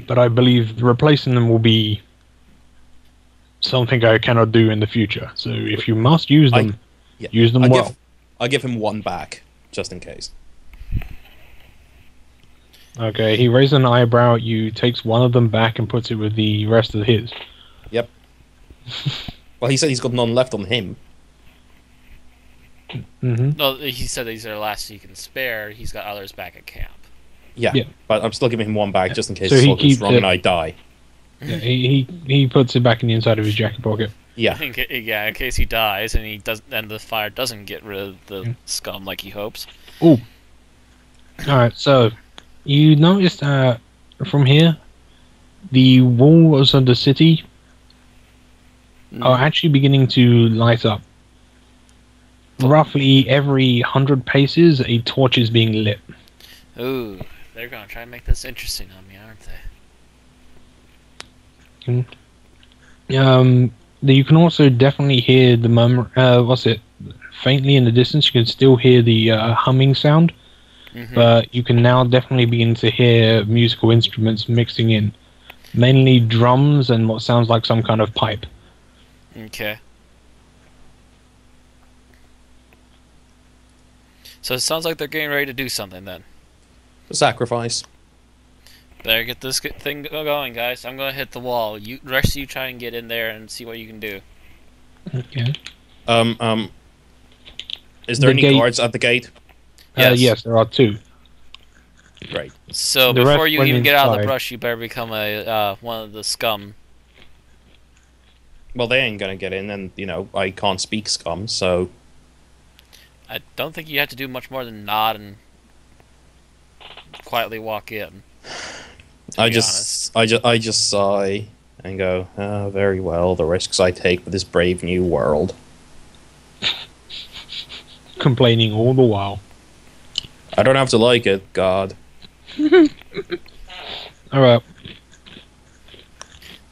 but I believe replacing them will be something I cannot do in the future. So if you must use them, use them well. I give him one back, just in case. Okay, he raises an eyebrow at you, takes one of them back and puts it with the rest of his. Yep. Well, he said he's got none left on him. No, he said these are the last he can spare. He's got others back at camp. Yeah, but I'm still giving him one back just in case So he something goes keeps wrong it- and I die. Yeah, he puts it back in the inside of his jacket pocket. Yeah. Yeah, in case he dies and the fire doesn't get rid of the scum like he hopes. Ooh. Alright, so you notice that from here, the walls of the city are actually beginning to light up. Roughly every 100 paces, a torch is being lit. Ooh, they're gonna try and make this interesting on me, aren't they? You can also definitely hear the murmur. Faintly in the distance, you can still hear the humming sound, but you can now definitely begin to hear musical instruments mixing in, mainly drums and what sounds like some kind of pipe. Okay. So it sounds like they're getting ready to do something then. The sacrifice. Better get this thing going, guys. I'm gonna hit the wall. The rest of you try and get in there and see what you can do. Okay. Is there The any gate- guards at the gate? Yes, there are 2. Right. So The before rest you went even get out of the inside. brush, you better become one of the scum. Well, they ain't gonna get in, and I can't speak scum, so I don't think you have to do much more than nod and quietly walk in. I just sigh and go, oh, very well, the risks I take for this brave new world. Complaining all the while. I don't have to like it, God. Alright.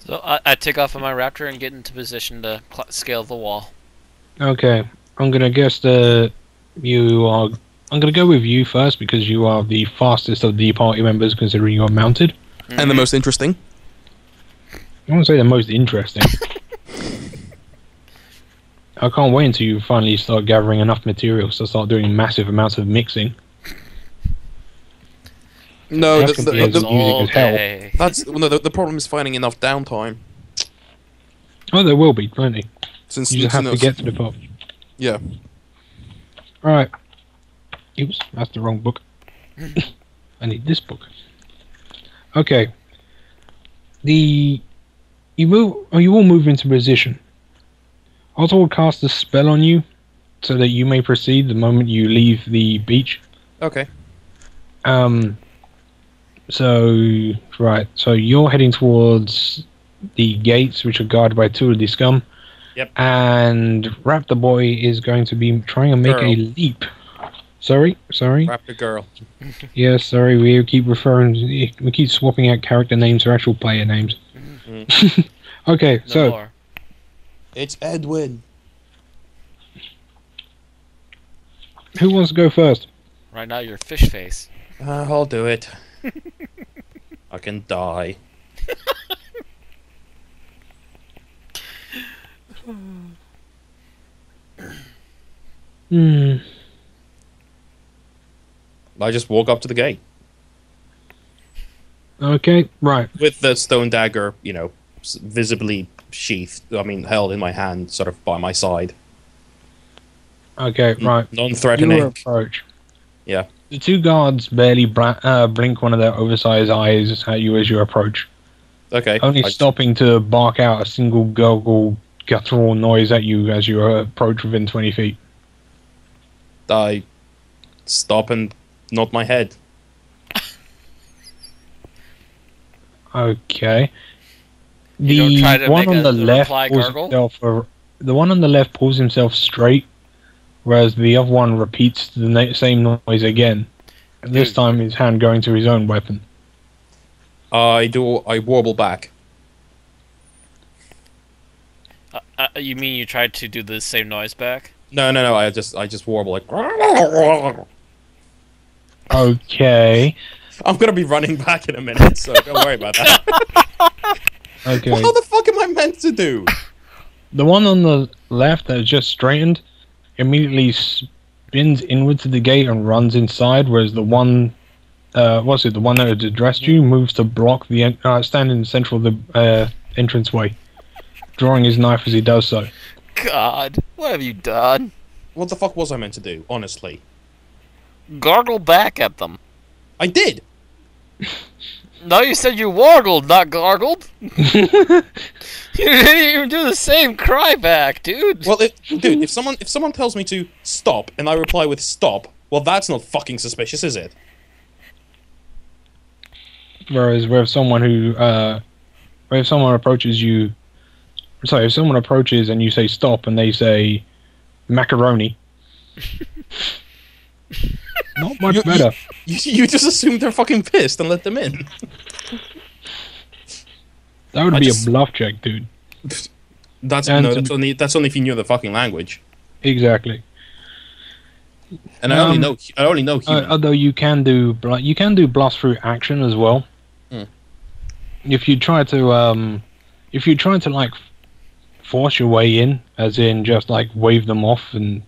So I take off on my raptor and get into position to scale the wall. Okay. I'm gonna guess that you are... I'm gonna go with you first because you are the fastest of the party members considering you're mounted. And the most interesting. I won't say the most interesting. I can't wait until you finally start gathering enough materials to start doing massive amounts of mixing. No, That's gonna be confusing as hell. the problem is finding enough downtime. Oh, there will be plenty. Since You just have to get to the pub. Yeah. Alright. Oops, that's the wrong book. I need this book. Okay. You will move into position. Otto will cast a spell on you so that you may proceed the moment you leave the beach. Okay. So you're heading towards the gates, which are guarded by two of the scum. Yep. And Raptor Boy is going to be trying to make a leap. Sorry. Raptor girl. Yeah, sorry. We keep swapping out character names for actual player names. Okay, so More. It's Edwin. who wants to go first? Right now, you're fish face. I'll do it. I can die. I just walk up to the gate Okay, right. with the stone dagger, visibly held in my hand, sort of by my side. Okay, right. Non-threatening. You approach. Yeah. The two guards barely blink one of their oversized eyes at you as you approach. Okay. Only stopping to bark out a single gurgle, guttural noise at you as you approach within 20 feet. I stop and nod my head. Okay. You don't try to one make on the left reply pulls gargle? the one on the left pulls himself straight, whereas the other one repeats the same noise again. And this time his hand going to his own weapon. I warble back. You mean you tried to do the same noise back? No. I just warble like. Okay. I'm gonna be running back in a minute, so don't worry about that. Okay. What the fuck am I meant to do? The one on the left that is just straightened immediately spins inward to the gate and runs inside, whereas the one, the one that had addressed you moves to block the stand in the central of the entranceway, drawing his knife as he does so. God, what have you done? What the fuck was I meant to do, honestly? Gargle back at them. I did! No, you said you wargled, not gargled. You didn't even do the same cry back, dude. Well, if someone tells me to stop and I reply with stop, well, that's not fucking suspicious, is it? Whereas with someone who, if someone approaches you, sorry, if someone approaches and you say stop and they say macaroni, not much better. You just assume they're fucking pissed and let them in. That would be a bluff check, dude. That's only if you knew the fucking language. Exactly. And I only know human. Although you can do bluff through action as well. If you try to like force your way in, as in just like wave them off and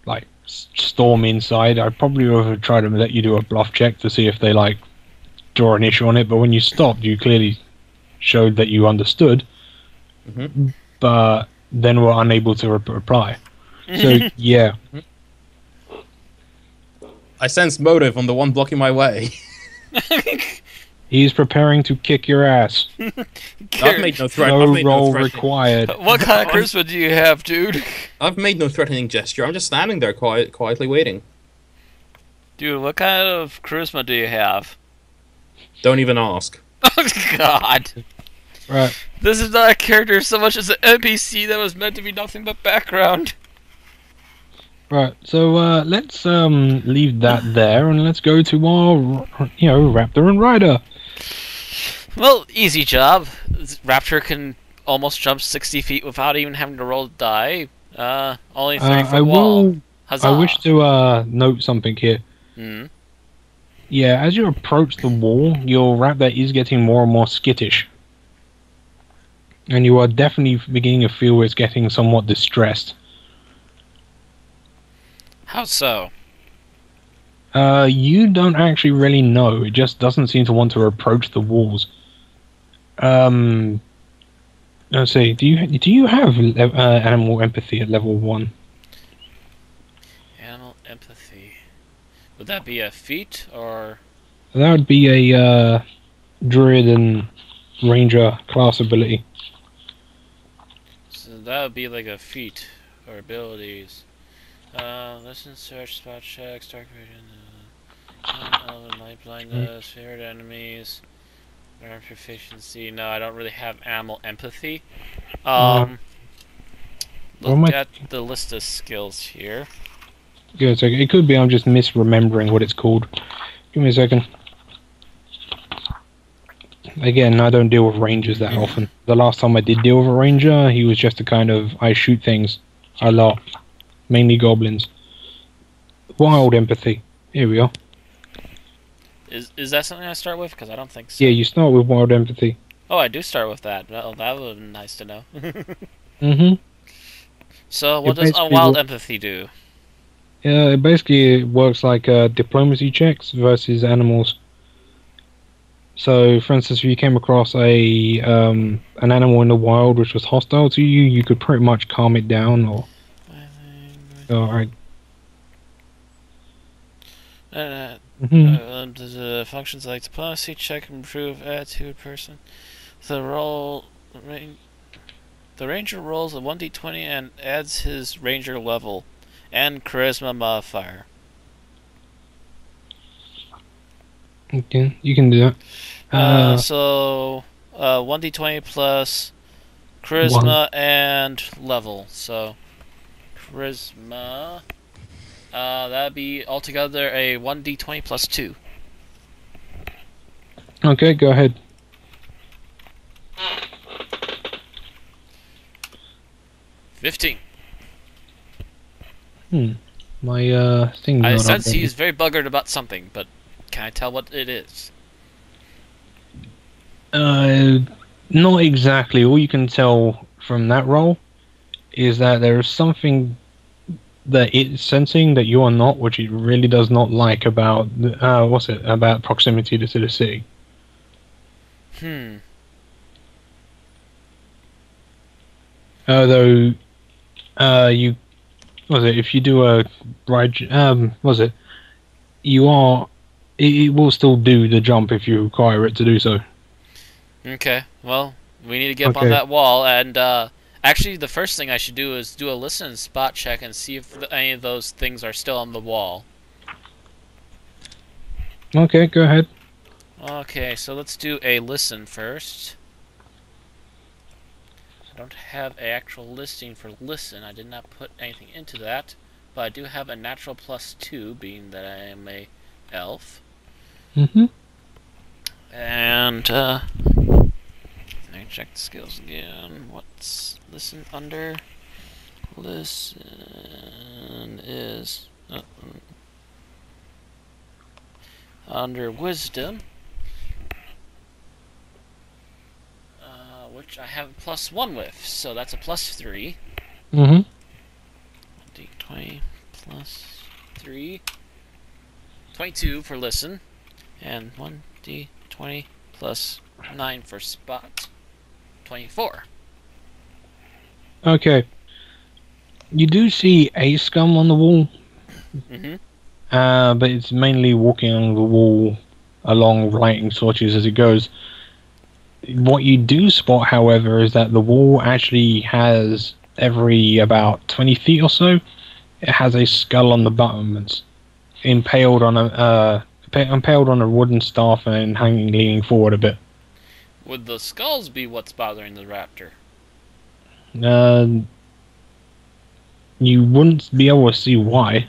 like storm inside, I probably would have tried to let you do a bluff check to see if they like draw an issue on it. But when you stopped, you clearly showed that you understood, but then were unable to reply. So yeah. I sense motive on the one blocking my way. He's preparing to kick your ass. I've made no threat. No I've made roll no threatening. required. What kind of charisma do you have, dude? I've made no threatening gesture. I'm just standing there quietly waiting. Dude, what kind of charisma do you have? Don't even ask. Oh, God. Right. This is not a character so much as an NPC that was meant to be nothing but background. Right. So let's leave that there and let's go to our Raptor and Rider. Well, easy job. Raptor can almost jump 60 feet without even having to roll a die. Only 30-foot wall. Huzzah. I wish to note something here. Hmm. Yeah, as you approach the wall, your Raptor is getting more and more skittish. And you are definitely beginning to feel it's getting somewhat distressed. How so? You don't actually really know. It just doesn't seem to want to approach the walls. Let's see. Do you have animal empathy at level 1? Animal empathy. Would that be a feat or? That would be a druid and ranger class ability. So that would be like a feat or abilities. Listen, search, spot check, dark vision, light blindness, favorite enemies, arm proficiency. No, I don't really have animal empathy. Look at the list of skills here. Give me a second. It could be I'm just misremembering what it's called. Give me a second. Again, I don't deal with rangers that often. The last time I did deal with a ranger, he was just a kind of, I shoot things a lot. Mainly goblins. Wild empathy. Here we are. Is that something I start with? Because I don't think so. Yeah, you start with wild empathy. Oh, I do start with that. Well, that would be nice to know. Mm-hmm. So, what does a wild empathy do? Yeah, it basically works like diplomacy checks versus animals. So, for instance, if you came across an animal in the wild which was hostile to you, you could pretty much calm it down or... Alright. The functions like diplomacy check, improve attitude, person. The ranger rolls a 1d20 and adds his ranger level and charisma modifier. Okay, you can do that. So 1d20 plus charisma and level. So charisma. That'd be altogether a 1d20 plus 2. Okay, go ahead. $15. My thing. I sense he's very buggered about something, but can I tell what it is? Not exactly. All you can tell from that roll is that there is something that it's sensing that you are not, which it really does not like about about proximity to the city. Though, if you do a ride, it will still do the jump if you require it to do so. Okay, well, we need to get up on that wall, and actually the first thing I should do is do a listen and spot check and see if any of those things are still on the wall. Okay, go ahead. Okay, so let's do a listen first. I don't have an actual listing for listen. I did not put anything into that, but I do have a natural +2, being that I am a elf. And let me check the skills again. What's listen under? Listen is under wisdom, which I have a +1 with, so that's a +3. D20 +3, 22 for listen, and 1d20 +9 for spot, 24. Okay. You do see a scum on the wall. But it's mainly walking along the wall along lighting torches as it goes. What you do spot, however, is that the wall actually has, every about 20 feet or so, it has a skull on the bottom. It's impaled on a wooden staff and hanging, leaning forward a bit. Would the skulls be what's bothering the raptor? You wouldn't be able to see why.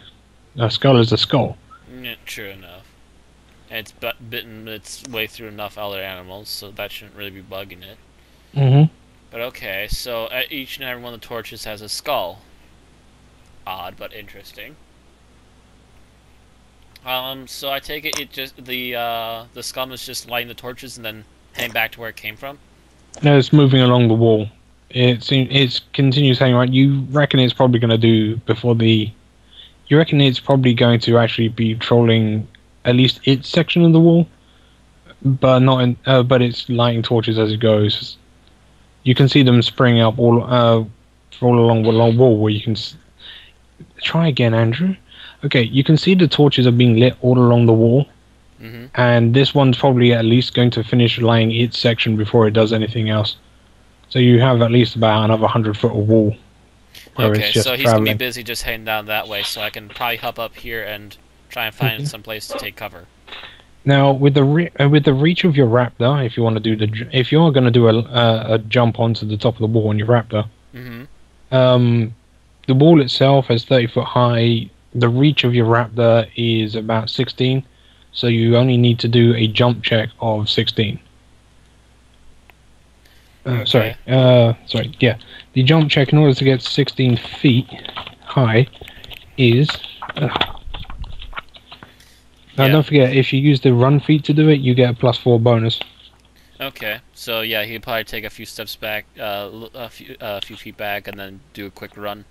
A skull is a skull. Yeah, true enough. And it's bitten its way through enough other animals, so that shouldn't really be bugging it. Mm-hmm. But okay, so each and every one of the torches has a skull. Odd, but interesting. So I take it just the scum is just lighting the torches and then heading back to where it came from? No, it's moving along the wall. It's continues hanging right. You reckon it's probably going to do before the... You reckon it's probably going to actually be trolling at least its section of the wall, but not in, but it's lighting torches as it goes. You can see them springing up all along the long wall where you can... Try again, Andrew. Okay, you can see the torches are being lit all along the wall, and this one's probably at least going to finish lighting its section before it does anything else. So you have at least about another 100-foot of wall. Okay, so he's going to be busy just heading down that way, so I can probably hop up here and try and find some place to take cover. Now, with the reach of your raptor, if you want to do if you are going to do a jump onto the top of the wall on your raptor, the wall itself is 30 foot high. The reach of your raptor is about 16, so you only need to do a jump check of 16. Okay. Sorry, yeah. The jump check in order to get 16 feet high is... Now don't forget, if you use the run feat to do it, you get a +4 bonus. Okay, so yeah, he could probably take a few steps back, a few feet back, and then do a quick run.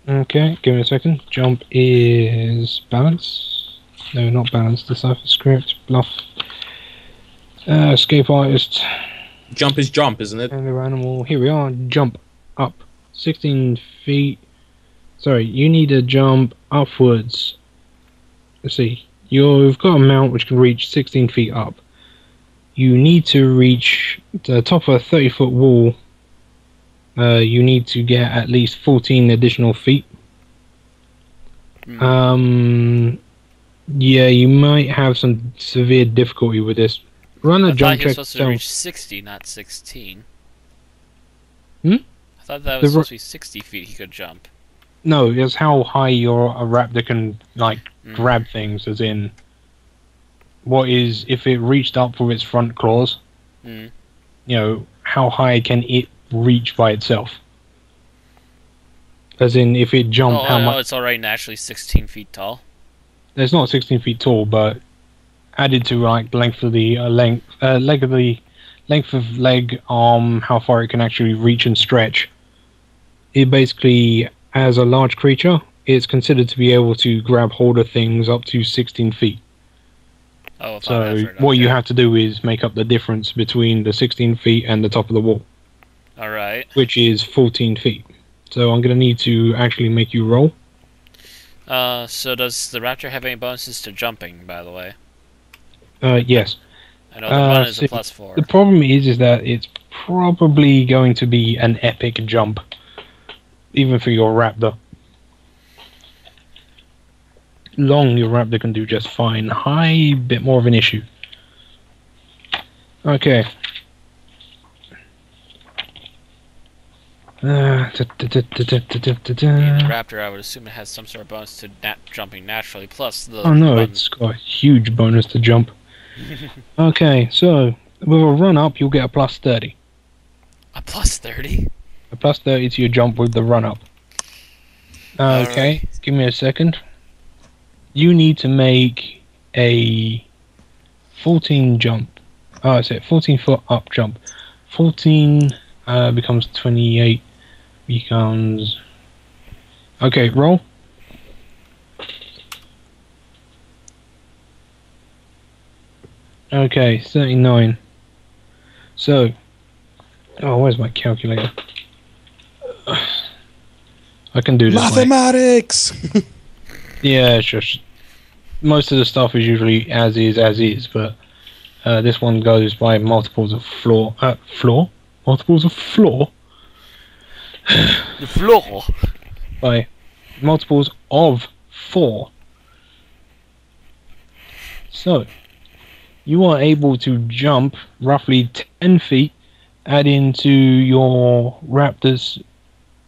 Okay, give me a second. Jump is balance. No, not balance. Decipher script. Bluff. Escape artist. Jump is jump, isn't it? Another animal. Here we are. Jump up. 16 feet. Sorry, you need to jump upwards. Let's see. You've got a mount which can reach 16 feet up. You need to reach the top of a 30-foot wall. You need to get at least 14 additional feet. Yeah, you might have some severe difficulty with this. Run a jump check. I thought he was supposed to reach 60, not 16. I thought that was supposed to be 60 feet he could jump. No, it's how high a raptor can, like, grab things, as in... What is... If it reached up with its front claws, you know, how high can it reach by itself? As in, if it jumped, how much... it's already naturally 16 feet tall. It's not 16 feet tall, but added to, like, length of the length of leg, arm, how far it can actually reach and stretch. It basically, as a large creature, it's considered to be able to grab hold of things up to 16 feet. Oh, so what you have to do is make up the difference between the 16 feet and the top of the wall. Alright. Which is 14 feet. So I'm going to need to actually make you roll. So does the raptor have any bonuses to jumping, by the way? Yes. I know the run is a +4. The problem is that it's probably going to be an epic jump. Even for your raptor. Long, your raptor can do just fine. High, bit more of an issue. Okay. The raptor, I would assume it has some sort of bonus to jumping naturally, plus the... Oh no, it's got a huge bonus to jump. Okay, so, with a run up, you'll get a +30. A +30? A +30 to your jump with the run up. Okay, right. Give me a second. You need to make a 14 jump. Oh, that's it. 14 foot up jump. 14 becomes 28. Becomes... Okay, roll. Okay, 39. So... Oh, where's my calculator? I can do this. Mathematics! Yeah, it's just... Most of the stuff is usually as is, but... This one goes by multiples of floor? Multiples of floor? The floor. By multiples of 4. So, you are able to jump roughly 10 feet, add into your raptor's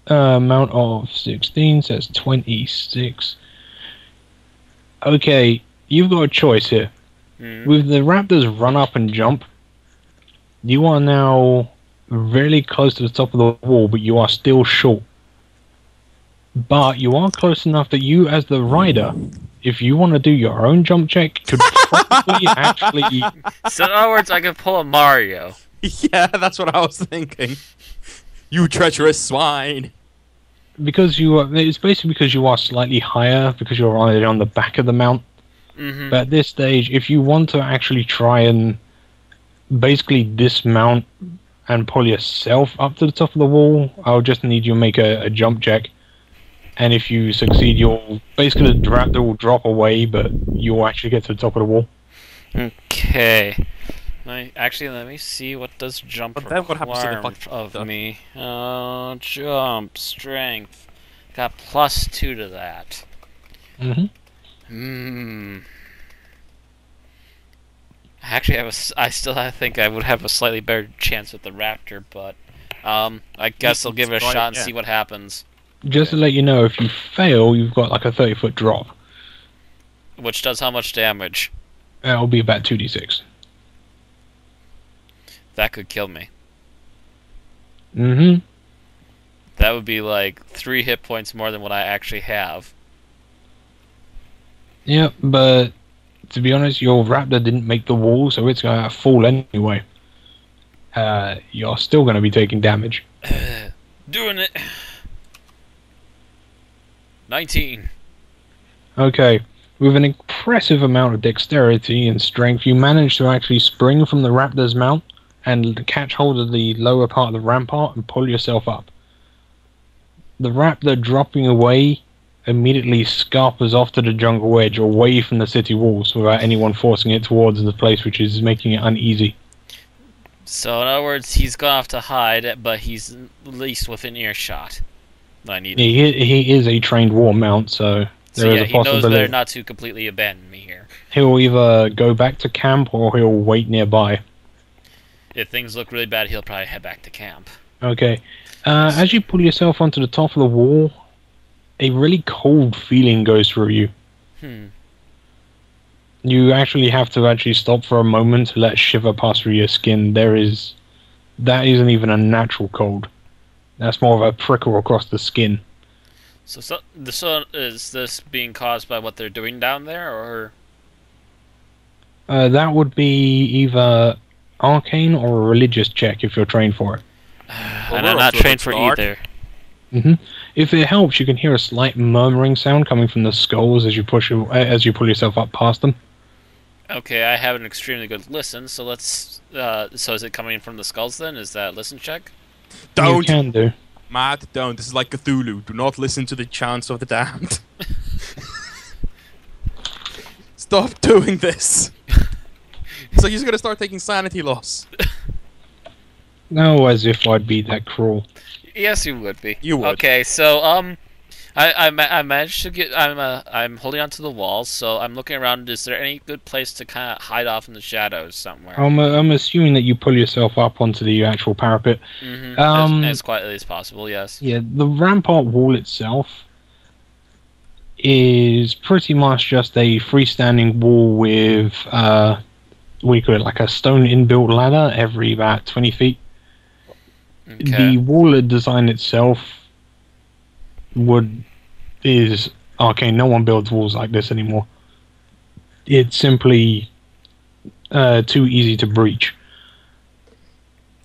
amount of 16, so that's 26. Okay, you've got a choice here. With the raptor's run up and jump, you are now really close to the top of the wall, but you are still short. But you are close enough that you, as the rider, if you want to do your own jump check, could probably actually... So in other words, I could pull a Mario. Yeah, that's what I was thinking. You treacherous swine. Because you are... It's basically because you are slightly higher, because you're already on the back of the mount. But at this stage, if you want to actually try and basically dismount and pull yourself up to the top of the wall, I'll just need you to make a jump check. And if you succeed, you'll basically the raptor will drop away, but you'll actually get to the top of the wall. Okay. Let me see what does jump require of me. Jump strength. Got +2 to that. Actually, I think I would have a slightly better chance with the raptor, but I guess I'll give it a shot and see what happens. Just to let you know, if you fail, you've got like a 30-foot drop. Which does how much damage? It'll be about 2d6. That could kill me. That would be like 3 hit points more than what I actually have. Yeah, but to be honest, your raptor didn't make the wall, so it's gonna fall anyway. You're still gonna be taking damage. Doing it. 19. Okay, with an impressive amount of dexterity and strength, you manage to actually spring from the raptor's mount and catch hold of the lower part of the rampart and pull yourself up. The raptor, dropping away, immediately scarpers off to the jungle edge, away from the city walls, without anyone forcing it towards the place, which is making it uneasy. So, in other words, he's gone off to hide, but he's at least within earshot. He is a trained war mount, so there is a possibility. He knows better not to completely abandon me here. He'll either go back to camp or he'll wait nearby. If things look really bad, he'll probably head back to camp. Okay. As you pull yourself onto the top of the wall, a really cold feeling goes through you. You actually have to stop for a moment to let a shiver pass through your skin. That isn't even a natural cold. That's more of a prickle across the skin. So is this being caused by what they're doing down there, or? That would be either arcane or a religious check if you're trained for it. And I'm not trained for either. If it helps, you can hear a slight murmuring sound coming from the skulls as you pull yourself up past them. Okay, I have an extremely good listen, so let's. So is it coming from the skulls then? Is that a listen check? Don't. You can do. Matt, don't. This is like Cthulhu. Do not listen to the chants of the damned. Stop doing this. So you're gonna start taking sanity loss. No, as if I'd be that cruel. Yes, you would be. You would. Okay, so I managed to get. I'm holding onto the walls, so I'm looking around. Is there any good place to kind of hide off in the shadows somewhere? I'm assuming that you pull yourself up onto the actual parapet. As quietly as possible. Yes. Yeah, the rampart wall itself is pretty much just a freestanding wall with what do you call it, like a stone inbuilt ladder every about 20 feet. Okay. The wall design itself is arcane. No one builds walls like this anymore. It's simply too easy to breach.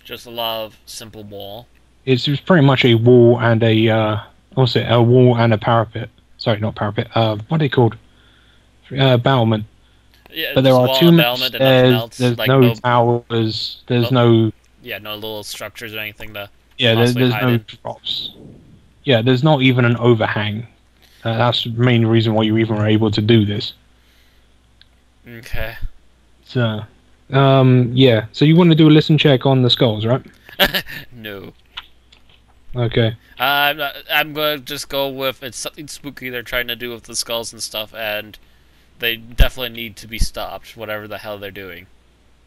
Just a lot of simple wall. It's pretty much a wall and a wall and a parapet. Sorry, not parapet. What are they called? Battlement. Yeah, but there are two stairs. There's like no towers. There's no. Yeah, no little structures or anything to. Yeah, there's no drops. Yeah, there's not even an overhang. That's the main reason why you even were able to do this. Okay. So, Yeah. So you want to do a listen check on the skulls, right? No. Okay. I'm gonna just go with it's something spooky they're trying to do with the skulls and stuff, and they definitely need to be stopped, whatever the hell they're doing.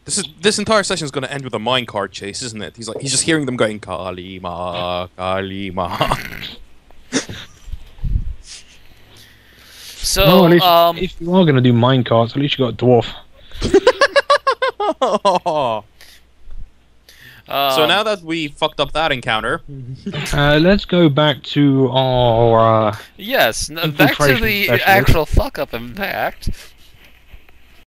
This entire session is going to end with a minecart chase, isn't it? He's just hearing them going Kalima, Kalima. So, well, at least, if you are going to do minecarts, at least you got a dwarf. So now that we fucked up that encounter, let's go back to our yes, back to infiltration the specialist. actual fuck up impact.